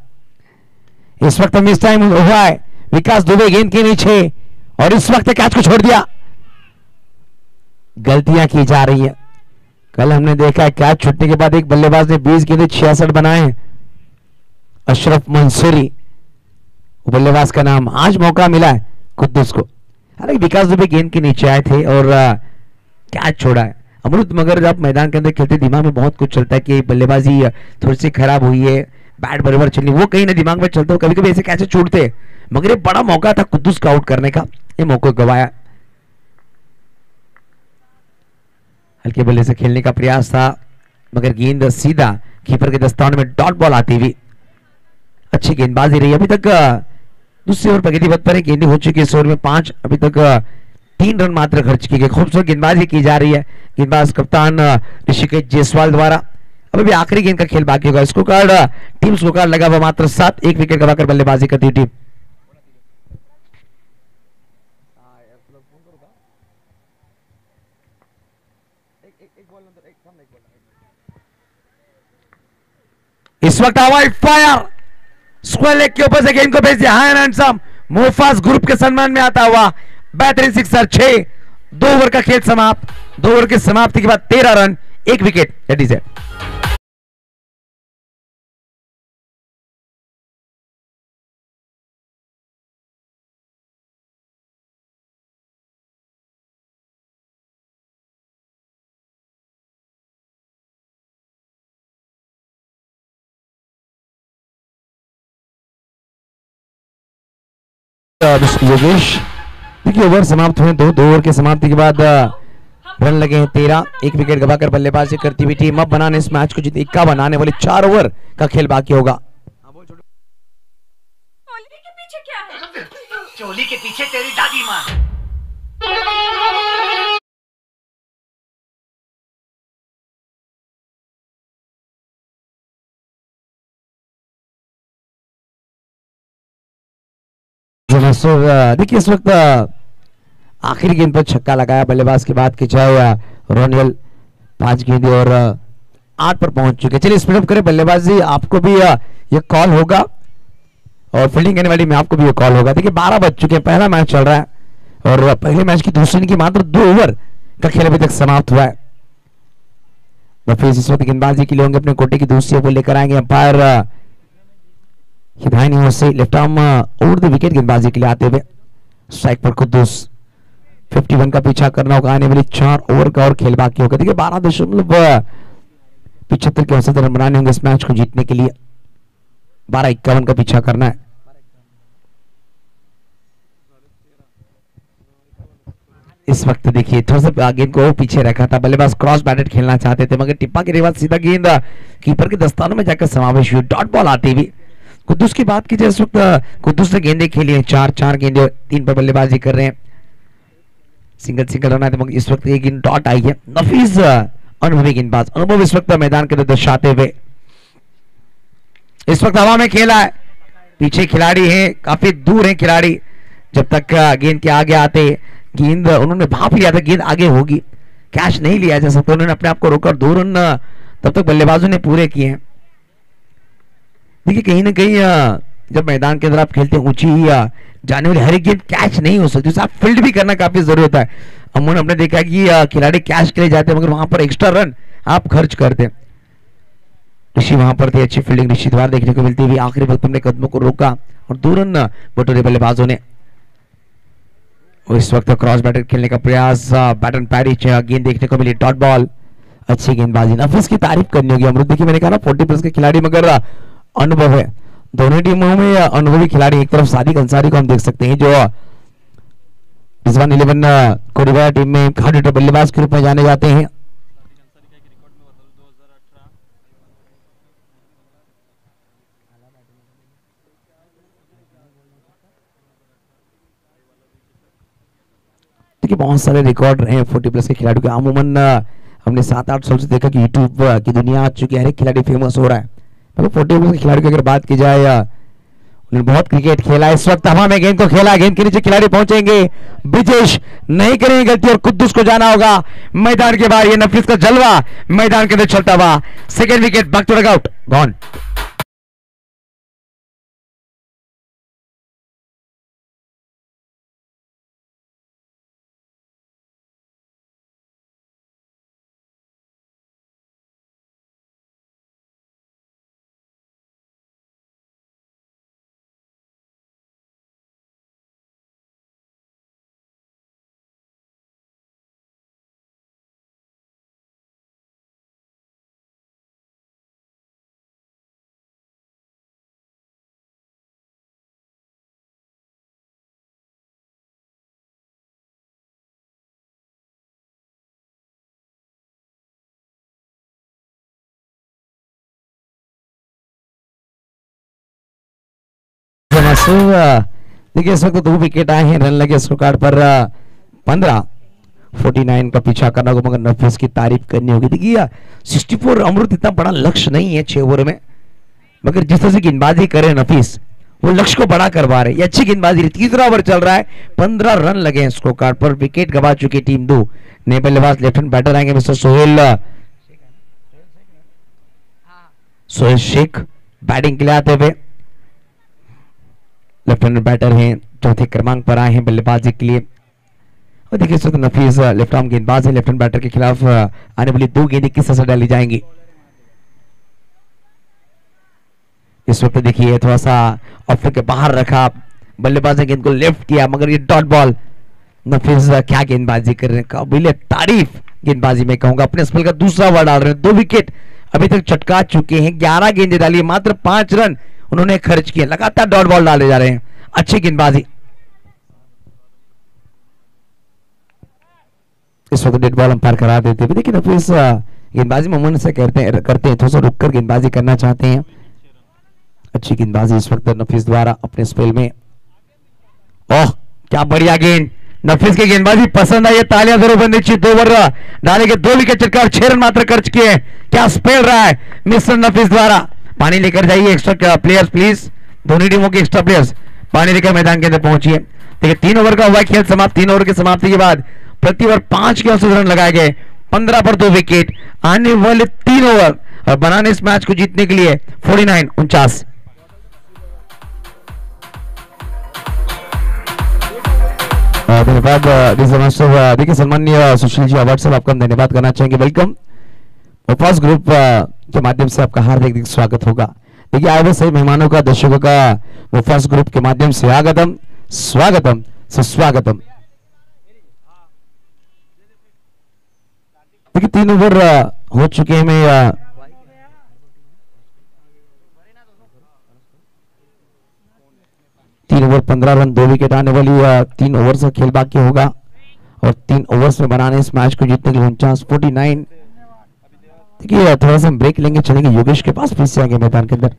इस वक्त मिस टाइम हुआ है, विकास दुबे गेंद के नीचे और इस वक्त कैच को छोड़ दिया। गलतियां की जा रही है। कल हमने देखा है कैच छूटने के बाद एक बल्लेबाज ने 20 गेंदे 66 बनाए, अशरफ मंसूरी बल्लेबाज का नाम। आज मौका मिला है कुद्दूस को, हालांकि विकास दुबे गेंद के नीचे आए थे और कैच छोड़ा है अमृत। मगर जब मैदान के अंदर खेलते दिमाग में बहुत कुछ चलता है कि बल्लेबाजी थोड़ी सी खराब हुई है, बैट बराबर चलनी, वो कहीं ना दिमाग में चलता है, कभी कभी ऐसे कैसे छूटते। मगर ये बड़ा मौका था कुद्दूस का आउट करने का, ये मौका गवाया। हल्के बल्ले से खेलने का प्रयास था मगर गेंद सीधा कीपर के दस्ताने में डॉट बॉल आती हुई। अच्छी गेंदबाजी रही। अभी तक दूसरी ओवर प्रगति पथ पर गेंदें हो चुकी है। इस ओवर में 5, अभी तक 3 रन मात्र खर्च किए गए। खूबसूरत गेंदबाजी की जा रही है गेंदबाज कप्तान ऋषिकेश जायसवाल द्वारा। अभी भी आखिरी गेंद का खेल बाकी होगा। Score card, team score card लगा हुआ मात्र 7, 1 विकेट गवाकर बल्लेबाजी करती टीम। इस वक्त हवाई फायर स्क्वायर लेग के ऊपर से गेंद को भेज दिया हाई हैंडसम मोफास ग्रुप के सम्मान में आता हुआ बेहतरीन सिक्सर। 6, 2 ओवर का खेल समाप्त। 2 ओवर की समाप्ति के बाद 13 run 1 wicket, that is it. Yogesh, देखिए ओवर समाप्त हुए 2 ओवर के समाप्ति के बाद रन लगे हैं 13, 1 विकेट गवाकर बल्लेबाजी करती हुई टीम अब बनाने इस मैच को जीत 51 आने वाले 4 ओवर का खेल बाकी होगा। चोली के पीछे तेरी दादी माँ। देखिए इस वक्त आखिरी गेंद पर छक्का लगाया बल्लेबाज की बात की जाए रोनियल 5 गेंदे और 8 पर पहुंच चुके। चलिए स्पीड अप करें बल्लेबाजी, आपको भी ये कॉल होगा और फील्डिंग करने वाली में आपको भी ये कॉल होगा। देखिए 12 बज चुके हैं, पहला मैच चल रहा है और पहले मैच की दूसरी इनिंग की मात्र 2 ओवर का खेल अभी तक समाप्त हुआ है। नफीस इस वक्त गेंदबाजी के लिए होंगे, अपने कोटे की दूसरी ओवर लेकर आएंगे अंपायर हिदायनी ओर से left arm over the wicket गेंदबाजी के लिए आते हुए। स्ट्राइक पर कुद्दूस 51 का पीछा करना होगा, आने वाली 4 ओवर का और खेल बाकी होगा। देखिए 12.75 के औसत रन बनाने होंगे इस मैच को जीतने के लिए। 12:51 का पीछा करना है। इस वक्त देखिए थोड़ा सा गेंद को पीछे रखा था, बल्लेबाज क्रॉस बैटेड खेलना चाहते थे मगर टिप्पा के बाद सीधा गेंद कीपर के दस्तानों में जाकर समावेश हुई। डॉट बॉल आती हुई। कुद्दूस की बात कीजिए, इस वक्त कुद्दूस ने गेंदें खेली हैं, 4 गेंदें, 3 पर बल्लेबाजी कर रहे हैं। सिंगल रन आए थे मगर इस वक्त एक गेंद डॉट आई है। नफीस अनुभवी गेंदबाज, अनुभव इस वक्त मैदान के अंदर दर्शाते हुए। इस वक्त हवा में खेला है, पीछे खिलाड़ी हैं, काफी दूर हैं खिलाड़ी। जब तक गेंद के आगे आते गेंद उन्होंने भाप लिया था गेंद आगे होगी, कैच नहीं लिया जा सकता, उन्होंने अपने आप को रोकर 2 रन तब तक बल्लेबाजों ने पूरे किए हैं। देखिए कहीं ना कहीं जब मैदान के अंदर आप खेलते हैं ऊंची जाने वाली हर एक गेंद कैच नहीं हो सकती, उसे आप फील्ड भी करना काफी जरूरी होता है। अमून हमने देखा कि खिलाड़ी कैच के लिए जाते हैं मगर वहां पर एक्स्ट्रा रन आप खर्च करते हैं। ऋषि वहां पर थे, अच्छी फील्डिंग ऋषि द्वारा देखने को मिलती हुई। आखिरी वक्त हमने कदमों को रोका और 2 रन बटोरे बल्लेबाजों ने। और इस वक्त क्रॉस बैटर खेलने का प्रयास, बैटन पैरी गेंद देखने को मिली, डॉट बॉल। अच्छी गेंदबाजी, नफीस की तारीफ करनी होगी। अमरूद देखिए मैंने कहा ना 40+ के खिलाड़ी मगर अनुभव है। दोनों टीमों में अनुभवी खिलाड़ी, एक तरफ सादिक अंसारी को हम देख सकते हैं जो रिजवान 11 कोडिवाया टीम में हार्ड हिटर बल्लेबाज के रूप में जाने जाते हैं। देखिए बहुत सारे रिकॉर्ड रहे हैं 40+ के खिलाड़ियों के। अमूमन हमने 7-8 साल से देखा कि यूट्यूब की दुनिया आ चुकी है, हर एक खिलाड़ी फेमस हो रहा है। 40+ के खिलाड़ियों की अगर बात की जाए, उन्होंने बहुत क्रिकेट खेला। इस वक्त हवा में गेंद को खेला, गेंद के नीचे खिलाड़ी पहुंचेंगे, ब्रिजेश नहीं करेंगे गलती और कुद्दूस को जाना होगा मैदान के बाहर। ये नफीस का जलवा मैदान के अंदर चलता हुआ। Second wicket, back to dugout, gone. देखिए इस वक्त 2 विकेट आए हैं, रन लगे स्कोर कार्ड पर 15। 49 का पीछा करना होगा मगर नफीस की तारीफ करनी होगी। देखिए 64 अमृत इतना बड़ा लक्ष्य नहीं है 6 ओवर में, मगर जिस तरह से गेंदबाजी करे नफीस वो लक्ष्य को बड़ा करवा रहे। ये अच्छी गेंदबाजी, तीसरा ओवर चल रहा है, 15 रन लगे हैं स्कोर कार्ड पर। विकेट गवा चुकी टीम 2। नए बल्लेबाज लेफ्ट हैंड बैटर आएंगे मिस्टर सोहेल शेख बैटिंग के लिए आते हुए। लेफ्ट हैंड बैटर हैं, चौथे क्रमांक पर आए हैं बल्लेबाजी के लिए। और देखिए इस वक्त नफीस लेफ्ट आर्म गेंदबाज है, लेफ्ट हैंड बैटर के खिलाफ आने वाली 2 गेंदें किस तरह से डाली जाएंगी। इस वक्त देखिए थोड़ा सा ऑफ के बाहर रखा, बल्लेबाज ने गेंद को लेफ्ट किया मगर ये डॉट बॉल। नफीस क्या गेंदबाजी कर रहे हैं, काबिल तारीफ गेंदबाजी में कहूंगा। अपने स्पेल का दूसरा ओवर डाल रहे हैं, 2 विकेट अभी तक चटका चुके हैं। 11 गेंदें डाली, मात्र 5 रन उन्होंने खर्च किए। लगातार डॉट बॉल डाले जा रहे हैं, अच्छी गेंदबाजी। इस वक्त डेड बॉल अंपायर करा देते हैं। देखिए नफीस गेंदबाजी मामून से करते हैं थोड़ा सा रुककर गेंदबाजी करना चाहते हैं। अच्छी गेंदबाजी इस वक्त नफीस द्वारा अपने स्पेल में। ओह क्या बढ़िया गेंद, नफीस की गेंदबाजी पसंद आई है, तालियां जरूर बंद। 2 ओवर डाले के 2 विकेट चटका और 6 रन मात्र खर्च किए। क्या स्पेल रहा है मिस्टर नफीस द्वारा। पानी लेकर जाइए एक्स्ट्रा प्लेयर्स प्लीज, दोनों टीमों के एक्स्ट्रा प्लेयर्स पानी लेकर मैदान के अंदर पहुंचिए। देखिए 3 ओवर का हुआ खेल समाप्त। 3 ओवर की समाप्ति के बाद प्रति ओवर 5 के औसत रन लगाए गए। 15 पर 2 विकेट। आने वाले 3 ओवर और बनाने इस मैच को जीतने के लिए 49-49। धन्यवाद। देखिए सम्माननीय सुशील जी अवार्ड साहब, आपका हम धन्यवाद करना चाहेंगे। वेलकम। फर्स्ट ग्रुप के माध्यम से आपका हार्दिक स्वागत होगा। देखिए आए हुए सही मेहमानों का, दर्शकों का वो फर्स्ट ग्रुप के माध्यम से आगतम, स्वागतम, सुस्वागतम। देखिए 3 ओवर हो चुके हैं। मैं 3 ओवर 15 रन 2 विकेट आने वाली 3 ओवर से खेल बाकी होगा और 3 ओवर्स में बनाने इस मैच को जीतने के लिए 49। देखिए थोड़ा सा ब्रेक लेंगे, चलेंगे योगेश के पास, फिर से आगे मैदान के अंदर।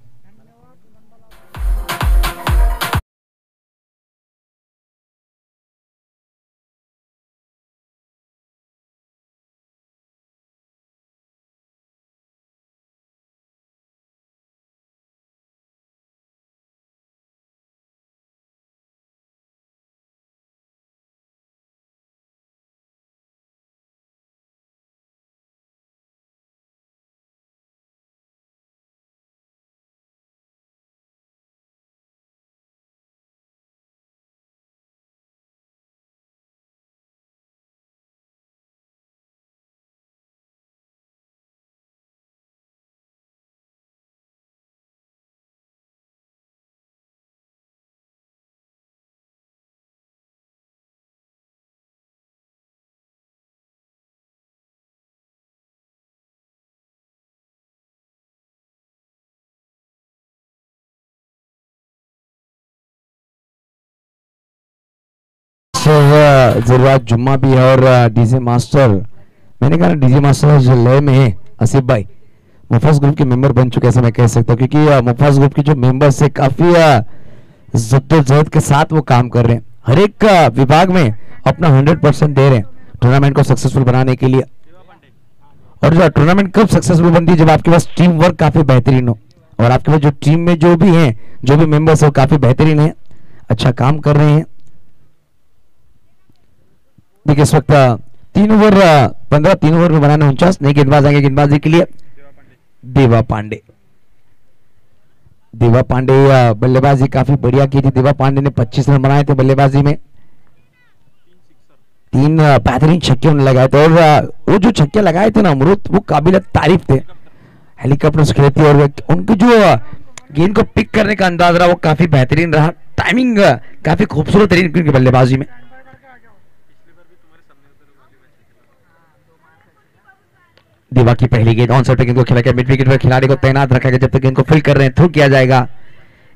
जरूरत जुम्मा भी है और डीजे मास्टर, मैंने कहा डीजे मास्टर जो लय में है आसिफ भाई, मुफास ग्रुप के मेंबर बन चुके ऐसे मैं कह सकता हूँ, क्योंकि मुफास ग्रुप के जो मेंबर्स है काफी जद्दोजहद के साथ वो काम कर रहे हैं, हर एक विभाग में अपना 100% दे रहे हैं टूर्नामेंट को सक्सेसफुल बनाने के लिए। और जो टूर्नामेंट कब सक्सेसफुल बनती है, जब आपके पास टीम वर्क काफी बेहतरीन हो और आपके पास जो टीम में जो भी हैं, जो भी मेंबर्स है वो काफी बेहतरीन है, अच्छा काम कर रहे हैं। देखिए इस वक्त 3 ओवर 15, 3 ओवर में बनाने 49 नए गेंदबाज आएंगे गेंदबाजी के लिए। देवा पांडे, देवा पांडे बल्लेबाजी काफी बढ़िया की थी। देवा पांडे ने 25 रन बनाए थे बल्लेबाजी में, 3 बेहतरीन छक्के उन्होंने लगाए थे और वो जो छक्के लगाए थे ना अमृत, वो काबिल तारीफ थे। हेलीकॉप्टर से खेले थे और उनके जो गेंद को पिक करने का अंदाज रहा वो काफी बेहतरीन रहा, टाइमिंग काफी खूबसूरत रही उनकी बल्लेबाजी में। देवा की पहली गेंद ऑन साइड पे गेंद को खेला गया, मिड विकेट पर खिलाड़ी को तैनात रखा गया, जब तक गेंद को फील्ड कर रहे हैं थ्रो किया जाएगा।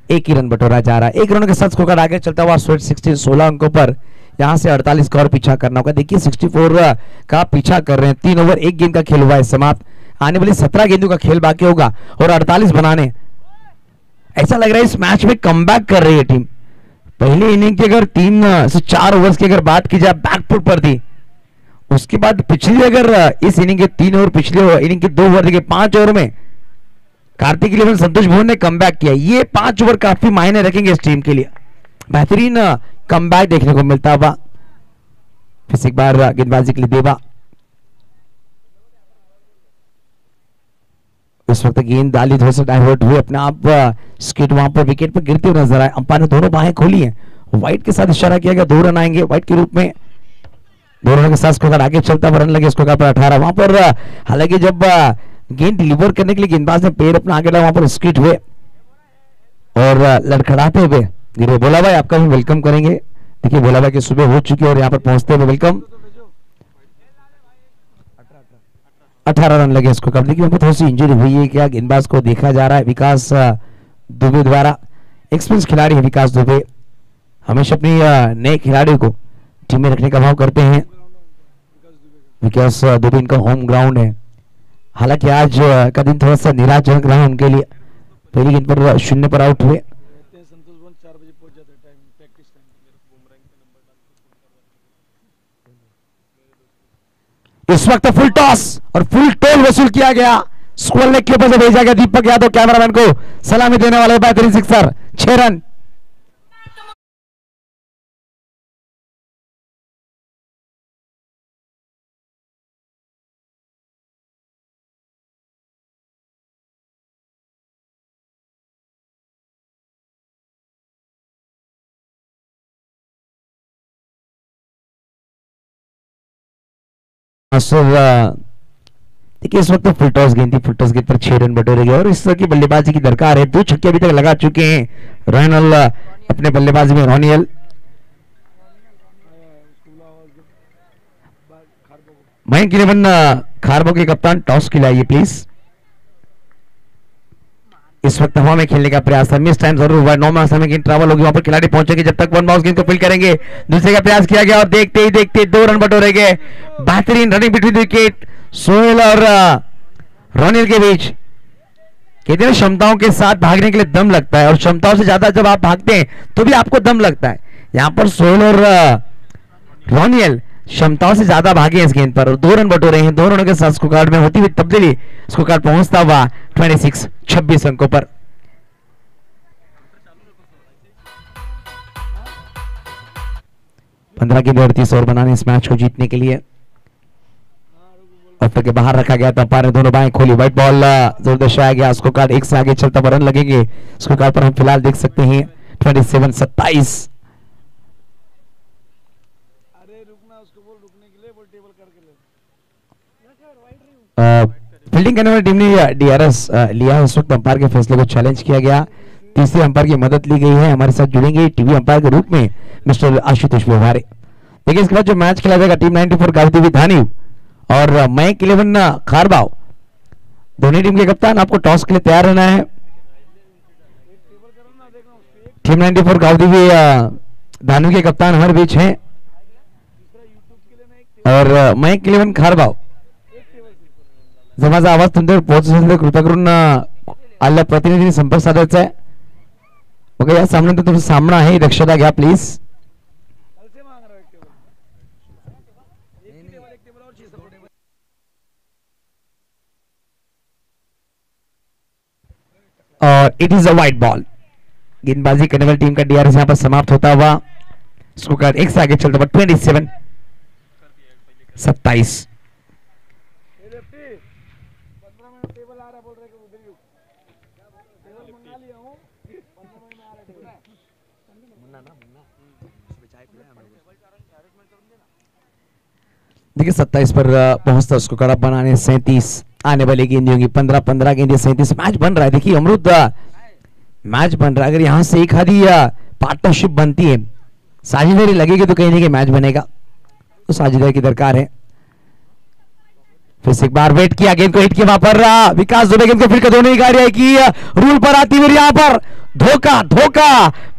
एक ही रन बटोरा जा रहा है, 1 रन के साथ स्कोर आगे चलता हुआ 16 अंकों पर। यहां से 48 का और पीछा करना होगा। देखिए 64 का पीछा कर रहे हैं, 3 ओवर 1 गेंद का खेल हुआ है समाप्त, आने वाली 17 गेंदों का खेल बाकी होगा और 48 बनाने। ऐसा लग रहा है इस मैच में कमबैक कर रही है टीम। पहली इनिंग की अगर 3 से 4 ओवर्स की अगर बात की जाए बैकफुट पर थी, उसके बाद पिछली अगर इस इनिंग के 3 ओवर, पिछले इनिंग के 2 ओवर, देखिए 5 ओवर में कार्तिक इलेवन संतोष भुवन ने कमबैक किया। ये 5 ओवर काफी मायने रखेंगे इस टीम के लिए, बेहतरीन कमबैक देखने को मिलता हुआ। फिर से एक बार गेंदबाजी के लिए देवा, इस वक्त गेंद डाली, थोड़ा सा डाइवर्ट हुए, अपने आप स्किट वहां पर विकेट पर गिरते हुए नजर आए। अंपायर ने दोनों बाहें खोली हैं, व्हाइट के साथ इशारा किया गया, 2 रन आएंगे व्हाइट के रूप में। 2 रन के साथ स्कोर आगे चलता हुआ रन लगे स्कोर पर 18 वहां पर। हालांकि जब गेंद डिलीवर करने के लिए गेंदबाज ने पैर अपना आगे डाला, वहां पर स्किट हुए और लड़खड़ाते हुए गिरे। भोला भाई आपका भी वेलकम करेंगे। देखिए भोला भाई की सुबह हो चुकी है और यहाँ पर पहुंचते हुए वेलकम। 18 रन लगे इसको। कब देखिए थोड़ी सी इंजरी हुई है क्या, गेंदबाज को देखा जा रहा है विकास दुबे द्वारा। एक्सपीरियंस खिलाड़ी है विकास दुबे, हमेशा अपनी नए खिलाड़ियों को टीम में रखने का भाव करते हैं। विकास दुबे इनका होम ग्राउंड है। हालांकि आज का दिन थोड़ा सा निराशजनक रहा उनके लिए, पहली गेंद पर 0 पर आउट हुए। इस वक्त फुल टॉस और फुल टोल वसूल किया गया, स्क्वायर लेग के ऊपर से भेजा गया दीपक यादव कैमरामैन को सलामी देने वाले बेहतरीन सिक्सर, 6 रन। देखिए इस वक्त फुल टॉस गेंद थी, फुल टॉस गेंद पर 6 रन बटोरे गए और इस तरह की बल्लेबाजी की दरकार है। 2 छक्के अभी तक लगा चुके हैं रोहनल अपने बल्लेबाजी में। रोनियल मयंक 11 खारबो के कप्तान टॉस खिलाइए प्लीज। इस वक्त हवा में खेलने का प्रयास था, मिस टाइम जरूर हुआ। 9 में समय की ट्रैवल होगी, वहां पर खिलाड़ी पहुंचेंगे जब तक 1 बाउंस गेंद को फील्ड करेंगे। दूसरे का प्रयास किया गया और देखते ही देखते 2 रन बटोरे गए। बेहतरीन रनिंग बिटवीन विकेट सोहेल और रोनिल के बीच। कहते हैं क्षमताओं के साथ भागने के लिए दम लगता है और क्षमताओं से ज्यादा जब आप भागते हैं तो भी आपको दम लगता है। यहां पर सोहेल और रोनियल क्षमताओं से ज्यादा भागे इस गेंद पर और 2 रन बटोरे हैं। 2 रनों के साथ स्कोर कार्ड में होती हुई तब्दीली, स्कोर कार्ड पहुंचता हुआ 26 अंकों पर। पंद्रह गेंद 38 ओवर बनाने इस मैच को जीतने के लिए ऑफर के बाहर रखा गया था। अंपायर ने दोनों बाएं खोली, व्हाइट बॉल जोर दर्शाया गया। स्कोर कार्ड 1 से आगे चलता हुआ रन लगेंगे। स्कोर कार्ड पर हम फिलहाल देख सकते हैं 27-27। फील्डिंग करने वाली टीम ने डीआरएस लिया। इस वक्त अंपायर के फैसले को चैलेंज किया गया। तीसरे अंपायर की मदद ली गई है। हमारे साथ जुड़ेंगे टीवी अंपायर के रूप में मिस्टर आशुतोष व्यवहारे। देखिए इसके बाद जो मैच खेला जाएगा, टीम 94 गावदेवी धानी और मयंक 11 खारबाव, दोनों टीम के कप्तान आपको टॉस के लिए तैयार रहना है। टीम 94 गावदेवी धानी के कप्तान हमारे बीच हैं और मयंक 11 खारबाव जर माझा आवाज तुमच्याकडे पोहोचत असेल तर कृपया करून आल्या प्रतिनिधींनी संपर्क साधायचा आहे। ओके, या सामन्यात तुमचा सामना आहे, दक्षता घ्या प्लीज। और it is a white ball. गेंदबाजी करने वाली टीम का डीआरएस यहां पर समाप्त होता हुआ। स्कोर कार्ड 1 से आगे चलता हुआ 27-27। देखिए 27 पर पहुंचता उसको कड़ा बनाने 37 आने वाली गेंद होंगी। 15 गेंदें 37 मैच बन रहा है। देखिए अमृत मैच बन रहा है। अगर यहां से एक आधी पार्टनरशिप बनती है, साझेदारी लगेगी तो कहीं ना कहीं मैच बनेगा। तो साझेदारी की दरकार है। फिर से एक बार वेट किया, गेंद को हिट किया, वहां पर विकास दुबे गेंद को फिर दोनों ही गाड़ियां की रूल पर आती हुई यहां पर धोखा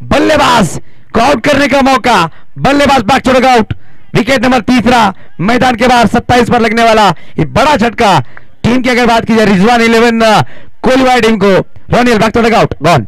बल्लेबाज को आउट करने का मौका। बल्लेबाज back to out. Wicket number 3 मैदान के बाहर 27 पर लगने वाला ये बड़ा झटका। टीम की अगर बात की जाए रिजवान 11 कोहलीवाड़ी टीम को। रोनियल बैक टू आउट गॉन।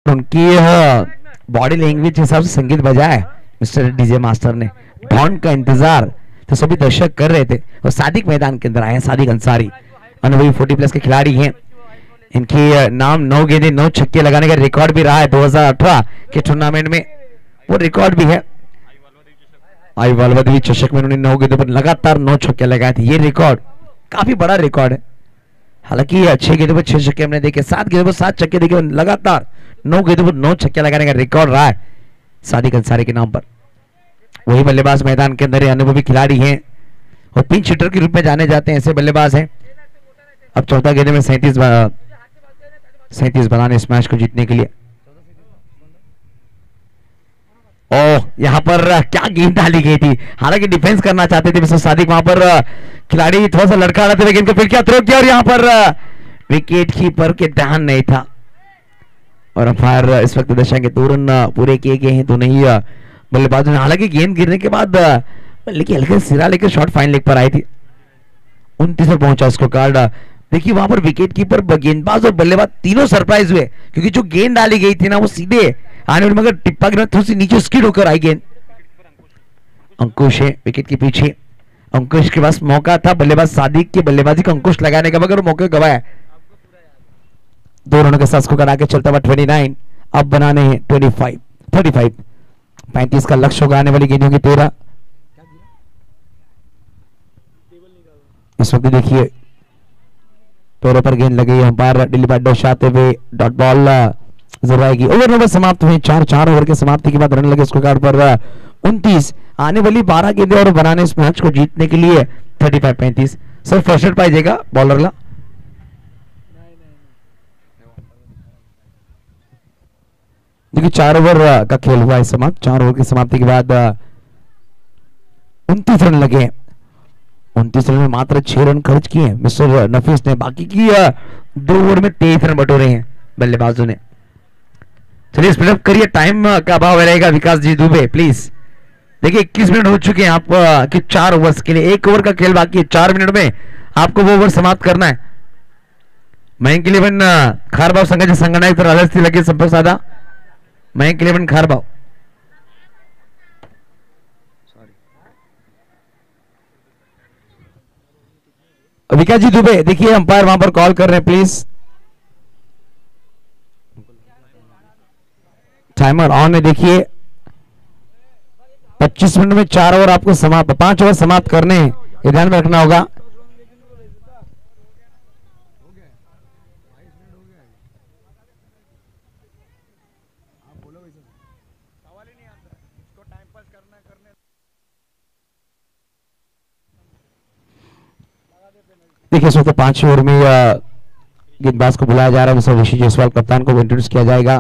उनकी बॉडी लैंग्वेज के हिसाब से संगीत बजाए मिस्टर डीजे मास्टर ने। डॉन का इंतजार तो सभी दर्शक कर रहे थे और सादिक मैदान के अंदर आए हैं। सादिक अंसारी अनुभवी 40+ के खिलाड़ी हैं। इनके नाम 9 गेंदें 9 छक्के लगाने का रिकॉर्ड भी रहा है 2018 के टूर्नामेंट में, वो रिकॉर्ड भी है। आई वालवदवी चषक में उन्होंने 9 गेंदों पर लगातार 9 छक्के लगाए थे। ये रिकॉर्ड काफी बड़ा रिकॉर्ड है। हालांकि 6 गेंदों पर 6 छक्के हमने देखे, 7 गेंदों पर 7 छक्के देखे, लगातार 9 गेंदों पर 9 छक्के लगाने का रिकॉर्ड रहा है सादिक अंसारी के नाम पर। वही बल्लेबाज मैदान के अंदर अनुभवी खिलाड़ी हैं और पिंच हिटर के रूप में जाने जाते हैं, ऐसे बल्लेबाज हैं। अब चौथा गेंद में 37 बनाने इस मैच को जीतने के लिए। ओह, यहां पर क्या गेंद डाली गई थी। हालांकि डिफेंस करना चाहते थे मिस्टर सादिक, वहां पर खिलाड़ी थोड़ा सा लड़का रहे थे, गेंद को फिर क्या थ्रो किया और यहां पर विकेट कीपर के ध्यान नहीं था और अंपायर इस वक्त दर्शाएंगे 2 रन पूरे किए गए हैं दोनों ही बल्लेबाजों ने। हालांकि गेंद गिरने के बाद लेकिन हल्के सिरा लेकर शॉट फाइन लेग पर आई थी। 29 पर पहुंचा उसको कार्ड। देखिए वहां पर विकेट कीपर, गेंदबाज और बल्लेबाज तीनों सरप्राइज हुए क्योंकि जो गेंद डाली गई थी ना वो सीधे आने वाली, मगर टिप्पा गिरा थोड़ी सी नीचे स्किड होकर आई गेंद। अंकुश है विकेट के पीछे। अंकुश के पास मौका था, बल्लेबाज सादिक की बल्लेबाजी का अंकुश लगाने का, मगर वो मौके गवाया। 2 रनों के साथ स्कोर आगे चलता हुआ 29। अब बनाने हैं 35 35 का लक्ष्य होगा आने वाली गेंदों की 13। इस वक्त देखिए तोरे पर गेंद लगी, अंपायर दिल्ली बैट आते हुए डॉट बॉल जरूर आएगी। ओवर समाप्त हुए, 4 ओवर के समाप्ति के बाद रन लगे स्कोर कार्ड पर 29। आने वाली 12 गेंदें और बनाने इस मैच को जीतने के लिए 35-35। सर फर्स्ट हिट पाइएगा बॉलर ला। देखिए 4 ओवर का खेल हुआ है समाप्त। 4 ओवर की समाप्ति के बाद 29 रन लगे। 29 रन में मात्र 6 रन खर्च किए हैं मिस्टर नफीस ने। बाकी की 2 ओवर में 23 रन बटोरे हैं बल्लेबाजों ने। चलिए स्पीड अप करिए, टाइम का अभाव रहेगा। विकास जी दुबे प्लीज। देखिए 21 मिनट हो चुके हैं आप कि 4 ओवर्स के लिए। 1 ओवर का खेल बाकी है। 4 मिनट में आपको वो ओवर समाप्त करना है। मयंक 11 खारबाव संघाचे संघनायक तर आल्यास ती लगेच संपर्क साधा। मयंक 11 खारबाव। विकास जी दुबे देखिए अंपायर वहां पर कॉल कर रहे हैं प्लीज। टाइमर ऑन है। देखिए 25 मिनट में 4 ओवर आपको समाप्त, 5 ओवर समाप्त करने हैं, ये ध्यान में रखना होगा। देखिए इस वक्त 5 ओवर में गेंदबाज को बुलाया जा रहा है मिस्टर ऋषि जायसवाल, कप्तान को इंट्रोड्यूस किया जाएगा।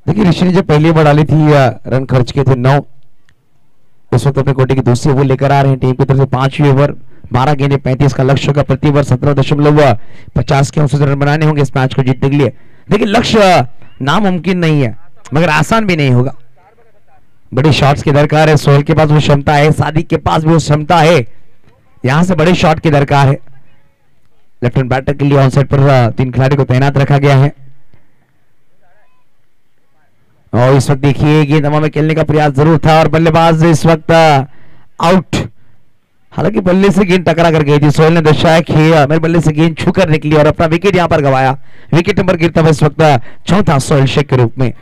देखिए ऋषि ने जो पहली ओवर डाली थी रन खर्च किए थे 9। इस वक्त अपने कोटे की दूसरी ओवर लेकर आ रहे हैं टीम की तरफ से। 5वीं ओवर 12 गेंदें 35 का लक्ष्य होगा। प्रति ओवर 17.50 के औसत रन बनाने होंगे इस मैच को जीतने के लिए। देखिए लक्ष्य नामुमकिन नहीं है मगर आसान भी नहीं होगा। बड़े शॉट्स की दरकार है। सोहेल के पास वो क्षमता है, सादिक के पास भी वो क्षमता है। यहां से बड़े शॉट की दरकार है। लेफ्ट हैंड बैटर के लिए ऑन साइड पर 3 खिलाड़ी को तैनात रखा गया है। और इस वक्त देखिए गेंद हवा में खेलने का प्रयास जरूर था और बल्लेबाज इस वक्त आउट। हालांकि बल्ले से गेंद टकरा कर गई थी। सोहेल ने दर्शाया कि मेरे बल्ले से गेंद छूकर निकली और अपना विकेट यहां पर गवाया। विकेट नंबर गिरता हुआ इस वक्त चौथा सोहेल शेख के रूप में।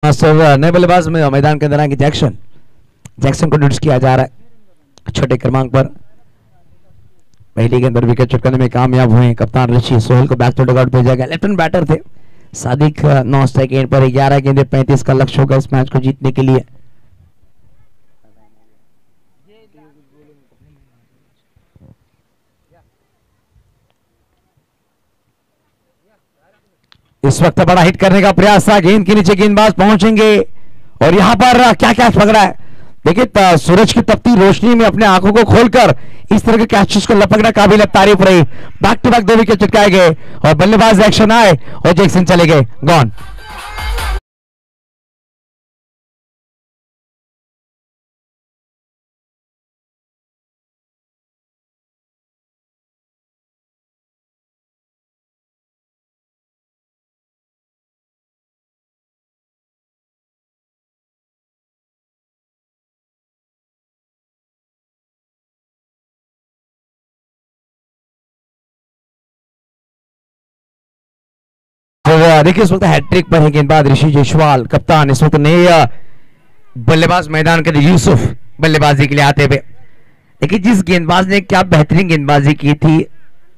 नए बल्लेबाज में मैदान के अंदर आएंगे जैक्सन। जैक्सन को इंट्रोड्यूस किया जा रहा है छठे क्रमांक पर। पहली गेंद पर विकेट चटकाने में कामयाब हुए कप्तान ऋषि। सोहेल को बैक टू डगआउट भेजा गया। लेफ्ट हैंड बैटर थे सादिक। 9 सेकेंड पर 11 गेंदें 35 का लक्ष्य होगा इस मैच को जीतने के लिए। इस वक्त बड़ा हिट करने का प्रयास था। गेंद के नीचे गेंदबाज पहुंचेंगे और यहां पर क्या कैच पकड़ा है। देखिए सूरज की तपती रोशनी में अपने आंखों को खोलकर इस तरह के कैचेस को लपकना काबिल तारीफ रही। बैक टू बैक 2 विकेट चटकाए गए और बल्लेबाज एक्शन आए और जैक्सन चले गए गॉन। तो देखिए इस वक्त हैट्रिक पर है गेंदबाज ऋषि जायसवाल, कप्तान। इस वक्त नए बल्लेबाज मैदान के यूसुफ बल्लेबाजी के लिए आते हुए। देखिए जिस गेंदबाज ने क्या बेहतरीन गेंदबाजी की थी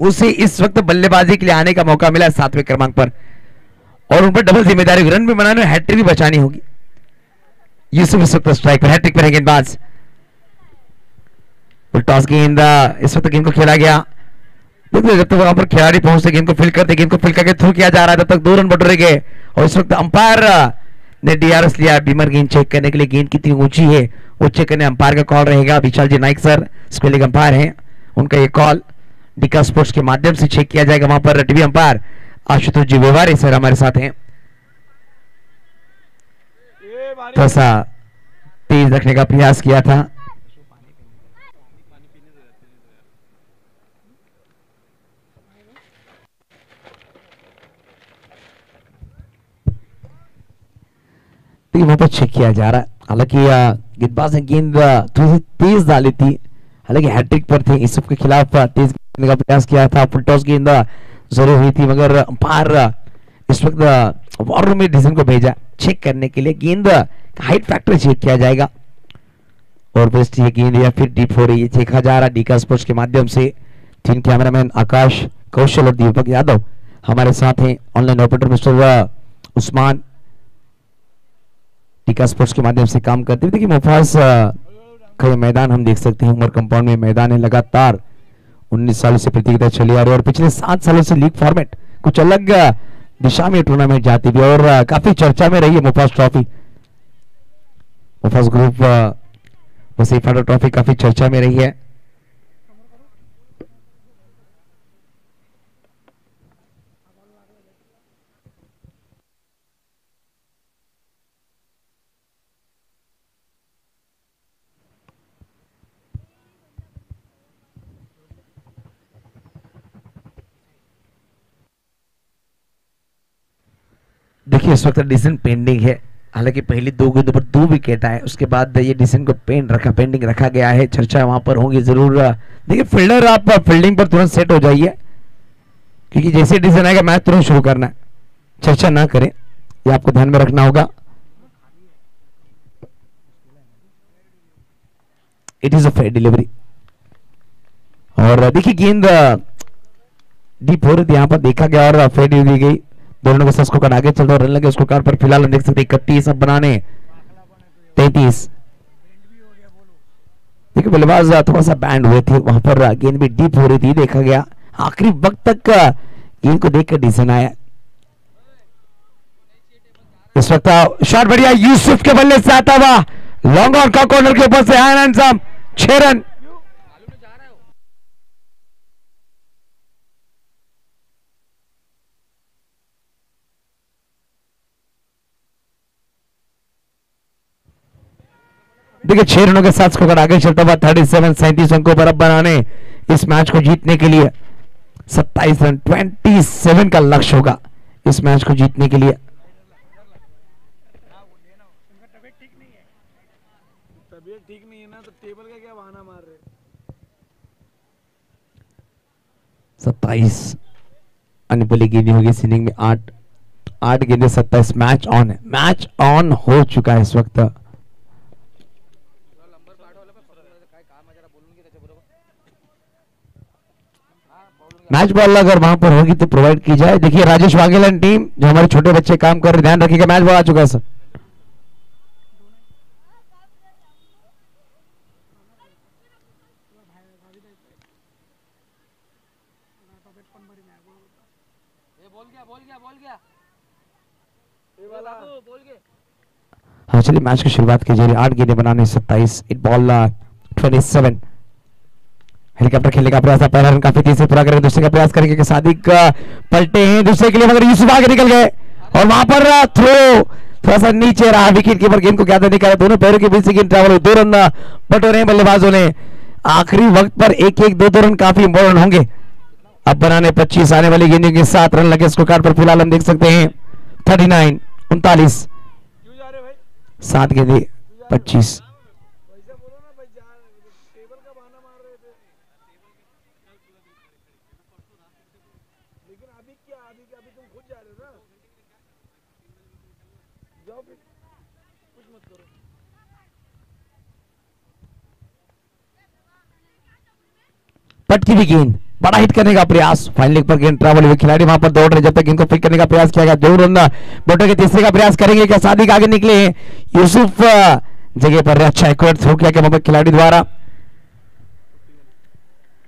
उसे इस वक्त बल्लेबाजी के लिए आने का मौका मिला 7वें क्रमांक पर और उन पर डबल जिम्मेदारी, रन भी बनाने और हैट्रिक भी बचानी होगी। यूसुफ इस वक्त स्ट्राइक पर, हैट्रिक पर है गेंदबाज। टॉस गेंद इस वक्त गेंद को खेला गया। देखिए जब तक वहां पर खिलाड़ी पहुंचते गेंद को फिल करते, गेंद को फिल करके थ्रू किया जा रहा है, तब तक 2 रन बटोरे गए और इस वक्त अंपायर ने डीआरएस लिया, बीमर गेंद चेक करने के लिए, गेंद कितनी ऊंची है वो चेक करने अंपायर का कॉल रहेगा। विशाल जी नाइक सर स्पेलिंग अंपायर हैं, उनका ये कॉल डिका स्पोर्ट्स के माध्यम से चेक किया जाएगा। वहां पर टीवी अंपायर आशुतोष जी व्यवहारी सर हमारे साथ हैं। थोड़ा सा तेज रखने का प्रयास किया था। वहां पर चेक किया जा रहा है। हालांकि गेंदबाज ने गेंद थोड़ी सी तेज डाली थी, हालांकि हैट्रिक पर थे, यूसुफ के खिलाफ तेज करने का प्रयास किया था। फुल टॉस गेंद जरूर हुई थी, मगर अंपायर इस वक्त वॉर रूम में डिसीजन को भेजा चेक करने के लिए। गेंद हाइट फैक्टर चेक किया जाएगा और बेस्ट ये गेंद या फिर डीप हो रही है देखा जा रहा डीका स्पोर्ट्स के माध्यम से। तीन कैमरामैन आकाश, कौशल और दीपक यादव हमारे साथ हैं। ऑनलाइन ऑपरेटर मिस्टर उस्मान टीका स्पोर्ट्स के माध्यम से काम करते हैं। देखिए मुफाज का ये मैदान हम देख सकते हैं, उमर कंपाउंड में मैदान है। लगातार 19 सालों से प्रतियोगिता चली आ रही है और पिछले 7 सालों से लीग फॉर्मेट कुछ अलग दिशा में टूर्नामेंट जाती भी और काफी चर्चा में रही है मुफाज ट्रॉफी। मुफाज ग्रुप वसीफा ट्रॉफी काफी चर्चा में रही है। देखिए इस वक्त डिसीजन पेंडिंग है, हालांकि पहली 2 गेंदों पर 2 विकेट आए, उसके बाद ये डिसीजन को पेंडिंग रखा गया है। चर्चा वहां पर होगी जरूर। देखिए फील्डर आप फील्डिंग पर तुरंत सेट हो जाइए, क्योंकि जैसे डिसीजन आएगा मैच तुरंत शुरू करना है, चर्चा ना करें, ये आपको ध्यान में रखना होगा। It is a fair delivery और देखिए गेंद डीप हो रही थी, यहां पर देखा गया और फेयर डिलीवरी गई। दोनों के साथ कार्ड आगे चल रहा है, रन लगे उसको कार्ड पर फिलहाल हम देख सकते 31 अब बनाने 33। देखिए बल्लेबाज थोड़ा सा बैंड हुए थे, वहां पर गेंद भी डीप हो रही थी, देखा गया आखिरी वक्त तक गेंद को देखकर डिसीजन आया। इस वक्त शॉट बढ़िया यूसुफ के बल्ले से आता हुआ लॉन्ग ऑन का कॉर्नर के ऊपर से आनंद 6 रन। देखिए 6 रनों के साथ स्कोर आगे चलता हुआ 37 अंकों पर अब बनाने इस मैच को जीतने के लिए 27 रन 27 का लक्ष्य होगा इस मैच को जीतने के लिए। तबीयत ठीक नहीं है ना, तो टेबल का क्या बहाना मार रहे। 27 अन्य बोली गेंदें होगी इस इनिंग में 8 गेंदें 27। मैच ऑन है, मैच ऑन हो चुका है इस वक्त। मैच बॉल अगर वहां पर होगी तो प्रोवाइड की जाए। देखिए राजेश वाघेला टीम जो हमारे छोटे बच्चे काम कर रहे, ध्यान रखिएगा मैच बॉल आ चुका है सर। हाँ चलिए मैच की शुरुआत की जाए। 8 गेंदें बनाने 27, इट बॉल 27। हेलीकॉप्टर खेलने का प्रयास था, पहला रन काफी तेज से पूरा करेंगे, दूसरे का प्रयास करेंगे, सादिक पलटे हैं दूसरे के लिए, मगर यूसुफ आगे निकल गए और वहां पर थ्रो थोड़ा सा नीचे रहा, विकेट कीपर गेंद को ज्यादा नहीं करा, दोनों पैरों के बीच से गेंद ट्रैवल, 2 रन बटोरे हैं बल्लेबाजों ने। आखिरी वक्त पर 1-1 2 रन काफी इंपॉर्टेंट होंगे। अब बनाने 25, आने वाली गेंदों के 7 रन लगे स्कोर कार्ड पर फिलहाल हम देख सकते हैं 39 39 7 गेंदें 25। पटकी भी गेंद, बड़ा हिट करने का प्रयास, फाइनल लेग पर गेंद ट्रैवल हुए, खिलाड़ी वहां पर दौड़ रहे, जब तक गेंद को पिक करने का प्रयास किया गया। 2 रन बोटो के तीसरे का प्रयास करेंगे क्या, सादिक आगे निकले हैं, यूसुफ जगह पर अच्छा एक्यूरेट थ्रो किया गया खिलाड़ी द्वारा।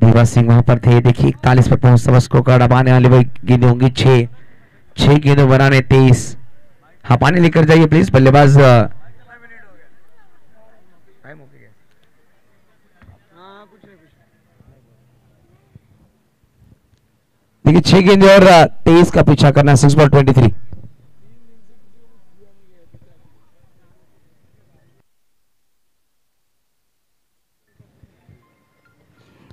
देवा सिंह वहां पर थे। देखिए 41 पर पहुंचता स्कोर कार्ड, अब आने वाली वही गेंदें होंगी 6 गेंदों बनाने 23। हाँ पानी लेकर जाइए प्लीज। बल्लेबाज हाँ कुछ नहीं देखिए 6 गेंदे और 23 का पीछा करना, 6 बॉल 23।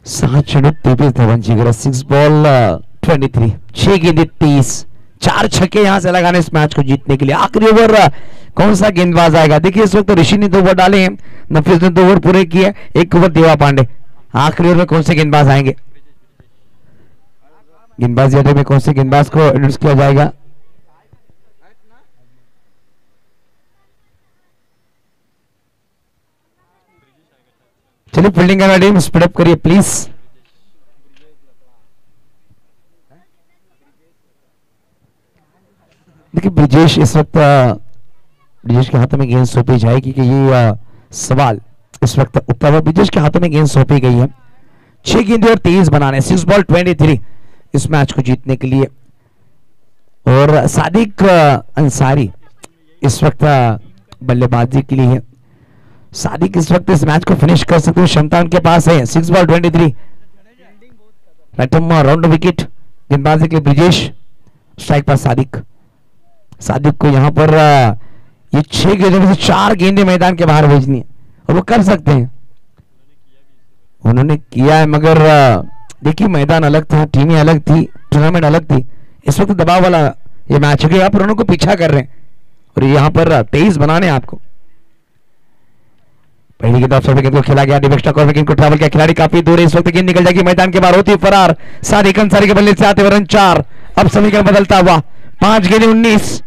सात चेंडू 23 धावांची गरज, 6 बॉल 23, 6 गेंदे 23, 4 छक्के यहां से लगाने इस मैच को जीतने के लिए। आखिरी ओवर कौन सा गेंदबाज आएगा? देखिए इस वक्त ऋषि ने 2 ओवर डाले हैं, नफीस ने 2 ओवर पूरे किए, 1 ओवर देवा पांडे। आखिरी ओवर में कौन से गेंदबाज आएंगे? गेंदबाजी अड्डे में कौन से गेंदबाज को इंट्रोड्यूस किया जाएगा? चलिए फील्डिंग का टीम स्पीड अप करिए प्लीज। देखिए ब्रिजेश इस वक्त ब्रिजेश के हाथों में गेंद सौंपी जाएगी कि ये सवाल इस वक्त उत्तर में ब्रिजेश के हाथों में गेंद सौंपी गई है। 6 गेंदे और 23 बनाने, 6 बॉल 23 इस मैच को जीतने के लिए। और सादिक अंसारी इस वक्त बल्लेबाजी के लिए है। सादिक इस वक्त इस मैच को फिनिश कर सकते हो, क्षमता उनके पास है। 6 बॉल 23, राउंड विकेट गेंदबाजी के लिए ब्रिजेश, स्ट्राइक पर सादिक। सादिक को यहां पर ये 6 गेंदों में से 4 गेंदें मैदान के बाहर भेजनी है और वो कर सकते हैं, उन्होंने किया है। मगर देखिए मैदान अलग था, टीमें अलग थी, टूर्नामेंट अलग थी। इस वक्त दबाव वाला ये मैच है कि आप रनों को पीछा कर रहे हैं और यहाँ पर 23 बनाने आपको। पहली गेंद ऑफ विकेट को खेला गया, डिबेक्स्टा को विकेट को ट्रैवल किया, खिलाड़ी काफी दूर है, इस वक्त गेंद निकल जाएगी मैदान के बाहर, होती है फरार। सादिक अंसारी के बल्ले से आते हुए रन 4। अब समीकरण बदलता हुआ 5 गेंदें 19।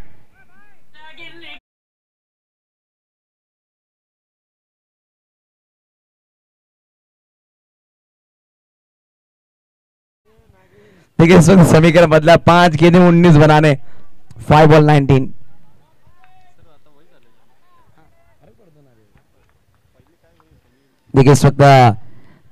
देखिए इस वक्त समीकरण बदला, 5 गेंदें 19 बनाने, 5 बॉल 19। देखिए इस वक्त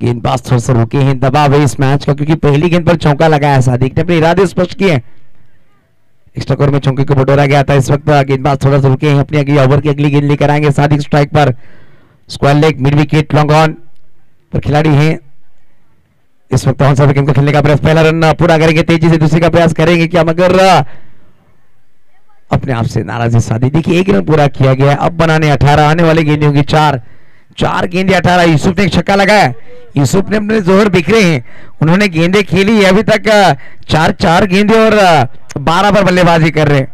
गेंदबाज थोड़ा सा रुके हैं, दबाव है इस मैच का क्योंकि पहली गेंद पर चौका लगाया सादिक ने, अपने इरादे स्पष्ट किए। एक्स्ट्रा ओवर में चौके को बटोरा गया था। इस वक्त गेंदबाज थोड़ा सा रुके हैं, अपनी अगली ओवर की अगली गेंद लेकर आएंगे सादिक। स्ट्राइक पर square leg, mid wicket, long on पर खिलाड़ी हैं इस वक्त। ऑन विकेट को खेलने का प्रयास, पहला रन पूरा करेंगे, तेजी से दूसरे का प्रयास करेंगे क्या, मगर अपने आप से नाराज सादी। देखिए 1 रन पूरा किया गया, अब बनाने 18, आने वाली गेंदें होंगी 4 गेंदे 18। यूसुफ ने एक छक्का लगाया, यूसुफ ने अपने जोहर बिखरे हैं, उन्होंने गेंदें खेली अभी तक 4 गेंदे और 12 पर बल्लेबाजी कर रहे हैं।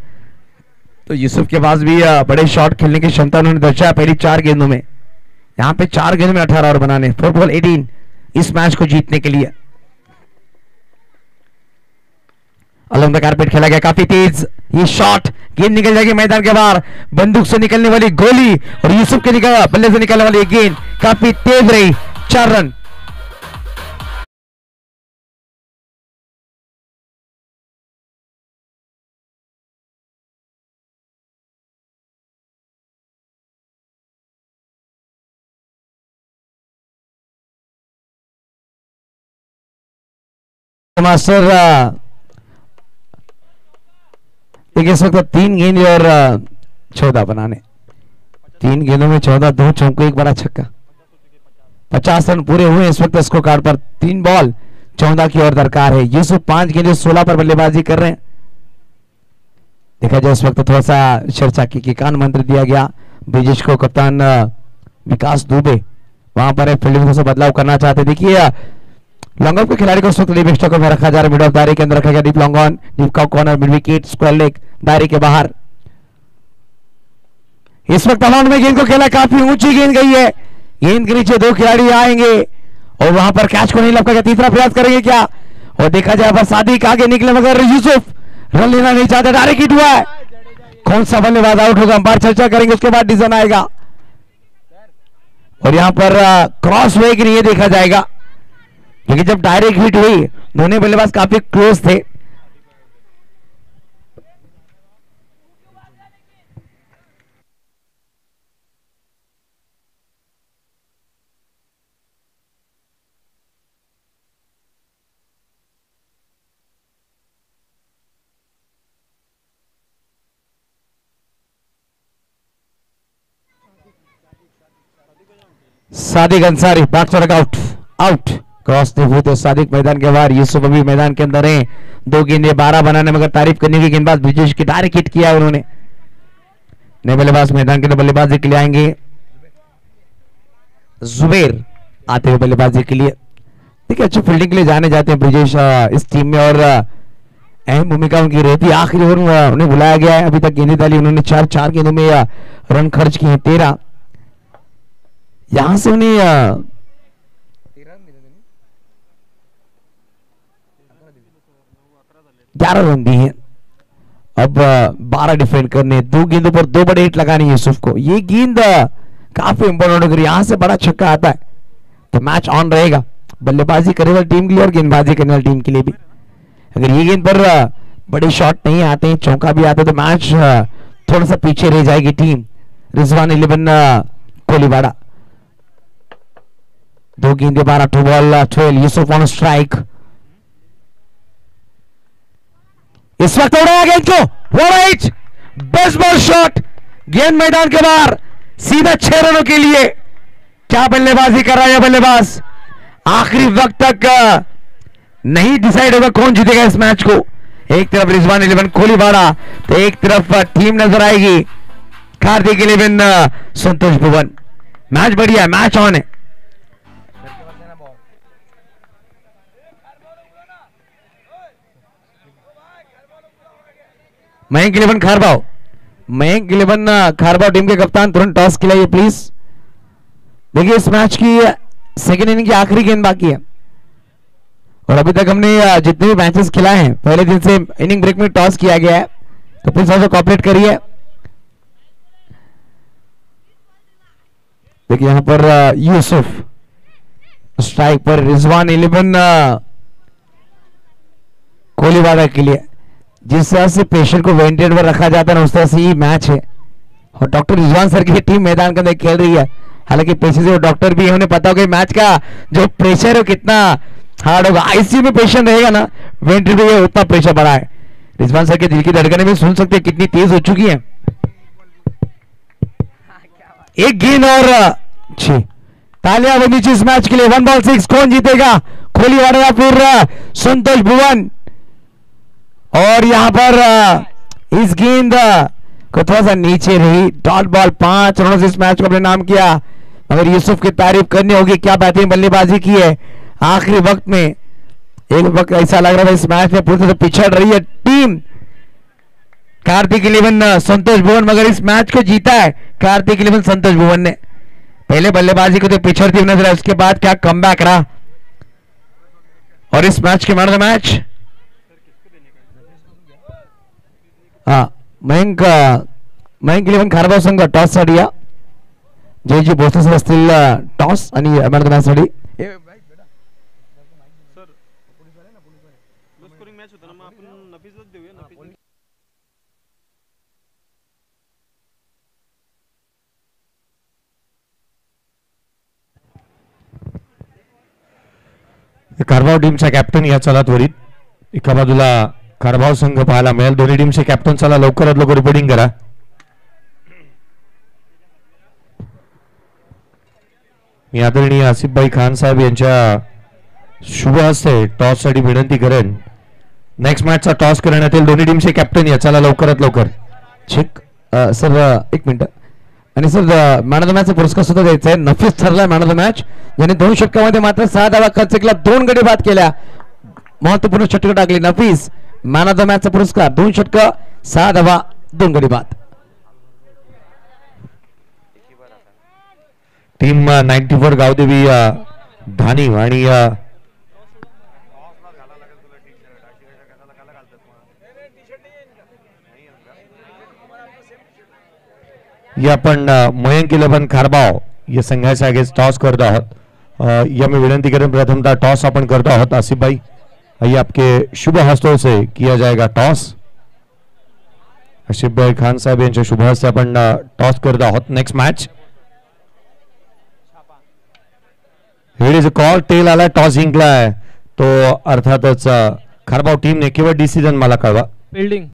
तो यूसुफ के पास भी बड़े शॉट खेलने की क्षमता उन्होंने दर्शाया पहली 4 गेंदों में। यहाँ पे 4 गेंदों में 18 और बनाने, 4 बॉल 18 इस मैच को जीतने के लिए। अलग कारपेट खेला गया, काफी तेज ये शॉट, गेंद निकल जाएगी मैदान के बाहर, बंदूक से निकलने वाली गोली और यूसुफ के बल्ले से निकलने वाली गेंद काफी तेज रही, 4 रन। मास्टर देखिए इस वक्त 3 गेंद और 14 बनाने, 3 गेंदों में 14, 2 चौके, 1 बड़ा छक्का, 50 रन पूरे हुए इस वक्त स्कोर कार्ड पर। 3 बॉल 14 की और दरकार है। यूसुफ 5 गेंदे 16 पर बल्लेबाजी कर रहे हैं। देखा जाए इस वक्त थोड़ा सा चर्चा की कान मंत्र दिया गया ब्रिजेश को, कप्तान विकास दुबे वहां पर फील्डिंग से बदलाव करना चाहते। देखिए लॉन्ग ऑफ के खिलाड़ी को उस वक्त डीप स्टॉक में रखा जा रहा है, मिड ऑफ दायरे के अंदर रखा गया, डीप लॉन्ग ऑन, डीप का corner, mid wicket, square leg, दायरे के बाहर। इस वक्त अमाउंट में गेंद को खेला, काफी ऊंची गेंद गई है, गेंद के नीचे 2 खिलाड़ी आएंगे और वहां पर कैच को नहीं लपका, तीसरा प्रयास करेंगे क्या, और देखा जाए बस सादिक आगे निकले मगर यूसुफ रन लेना नहीं चाहते, डायरेक्ट हिट हुआ है। कौन सा बल्लेबाज आउट होगा, अंपायर चर्चा करेंगे, उसके बाद डिसीजन आएगा। और यहां पर क्रॉस हुए कि नहीं ये देखा जाएगा, क्योंकि जब डायरेक्ट हिट हुई दोनों बल्लेबाज काफी क्लोज थे। Sadiq Ansari back to out out cross नहीं हुई तो सादिक मैदान के बाहर, यूसुफ अभी मैदान के अंदर है। 2 गेंदे 12 बनाने मगर तारीफ करने की गेंदबाज ब्रिजेश की डायरेक्ट हिट किया उन्होंने। नए बल्लेबाज मैदान के अंदर बल्लेबाजी के लिए आएंगे। जुबेर आते हुए बल्लेबाजी के लिए। देखिए अच्छी फील्डिंग के लिए जाने जाते हैं ब्रिजेश इस टीम में और अहम भूमिका उनकी रहती है। आखिरी ओवर उन्हें बुलाया गया है। अभी तक गेंदें डाली उन्होंने 4 गेंदों में रन खर्च किए हैं 13। यहां से उन्हें 11 रन दिए हैं। अब 12 डिफेंड करने, 2 गेंदों पर 2 बड़े हिट लगाने यूसुफ को। ये गेंद काफी इंपॉर्टेंट अगर यहां से बड़ा छक्का आता है तो मैच ऑन रहेगा बल्लेबाजी करने वाली टीम के लिए और गेंदबाजी करने वाली टीम के लिए भी। अगर ये गेंद पर बड़े शॉट नहीं आते हैं, चौका भी आता है तो मैच थोड़ा सा पीछे रह जाएगी टीम रिजवान 11 कोलीवाड़ा। 2 गेंदे 12 2 बॉल 12 यूसुफ ऑन स्ट्राइक। इस वक्त उड़ाया गेंद को, राइट बेसबॉल शॉट, गेंद मैदान के बाहर सीधा 6 रनों के लिए। क्या बल्लेबाजी कर रहा है बल्लेबाज, आखिरी वक्त तक नहीं डिसाइड होगा कौन जीतेगा इस मैच को। एक तरफ रिजवान 11 कोलीवाड़ा तो एक तरफ टीम नजर आएगी कार्तिक 11 संतोष भुवन। मैच बढ़िया है, मैच ऑन है। मयंक 11 खारबाव, मयंक 11 खारबाव टीम के कप्तान तुरंत टॉस खिलाइए प्लीज। देखिए इस मैच की सेकेंड इनिंग की आखिरी गेंद बाकी है और अभी तक हमने जितने भी मैचेस खिलाए हैं पहले दिन से इनिंग ब्रेक में टॉस किया गया है, तो प्लीज थोड़ा कॉपरेट करिए। देखिए यहां पर यूसुफ स्ट्राइक पर, रिजवान 11 कोलीवाड़ा के लिए। जिस तरह से पेशेंट को वेंटेड पर रखा जाता है ना उस तरह से ये मैच है और डॉक्टर रिजवान सर की टीम मैदान के अंदर खेल रही है। हालांकि पेशेंट से डॉक्टर भी है, उन्हें पता होगा मैच का जो प्रेशर है कितना हार्ड होगा। आईसीयू में पेशेंट रहेगा ना वेंटेड पे उतना प्रेशर बढ़ा है। रिजवान सर के दिल की धड़कनें भी सुन सकते हैं कितनी तेज हो चुकी है। एक गेंद और 6 तालियां बनी इस मैच के लिए। 1 बॉल 6 कौन जीतेगा, कोलीवाड़ा या फिर संतोष भुवन। और यहां पर इस गेंद को थोड़ा सा नीचे रही, डॉट बॉल 5 रनों से इस मैच को अपने नाम किया। मगर यूसुफ की तारीफ करनी होगी, क्या बेहतरीन बल्लेबाजी की है आखिरी वक्त में। एक वक्त ऐसा लग रहा था इस मैच में पूरी तरह से पिछड़ रही है टीम कार्तिक 11 संतोष भुवन, मगर इस मैच को जीता है कार्तिक 11 संतोष भुवन ने। पहले बल्लेबाजी को तो पिछड़ती हुई नजर है, उसके बाद क्या कमबैक रहा। और इस मैच के man of the match Mayank 11 खारबाव संघ टॉस साठी जे भोसले सर असतील टॉस आणि मॅन ऑफ द मॅच साठी कारभाव टीमचा कॅप्टन या चला त्वरित एका बाजूला कारभाव संघ पाहायला मिळेल। दोन्ही टीमचे कॅप्टन चला लवकरात लवकर रिपोर्टिंग करा। मी आदरणीय आसिफभाई खान साहेब यांच्या शुभ हस्ते टॉस साठी विनंती करेन। नेक्स्ट मॅचचा टॉस करण्यात येईल। दोन्ही टीमचे कॅप्टन या चला लवकरात लवकर। ठीक सर एक मिनिट आणि सर मॅन ऑफ द मॅचचा पुरस्कार सुद्धा द्यायचा आहे। नफीस ठरला मॅन ऑफ द मॅच, ज्याने 2 षटकामध्ये मात्र 6 धावा खर्च केला, 2 गडी बाद केल्या, महत्वपूर्ण षटक टाकली। नफीस मॅन ऑफ द मॅचचा पुरस्कार, 2 षटक 6 धावा 2 गडी बाद। टीम 94 गावदेवी धानी आणि या आपण मयंक 11 खारबाव या संघाच्या अगेन्स्ट टॉस करतो आहोत। या मैं विनंती करें प्रथमतः टॉस अपन करतो आहोत। आसिफ भाई आइए आपके शुभ हस्तों से किया जाएगा टॉस। आसिफ भाई खान साहब यांच्या शुभ हस्ते आपण टॉस करतो आहोत। Next match hit is a call, tail आला, टॉस जिंकला आहे तो अर्थातच खारबाव टीम ने किंवा डिसिजन मला कळवा। फील्डिंग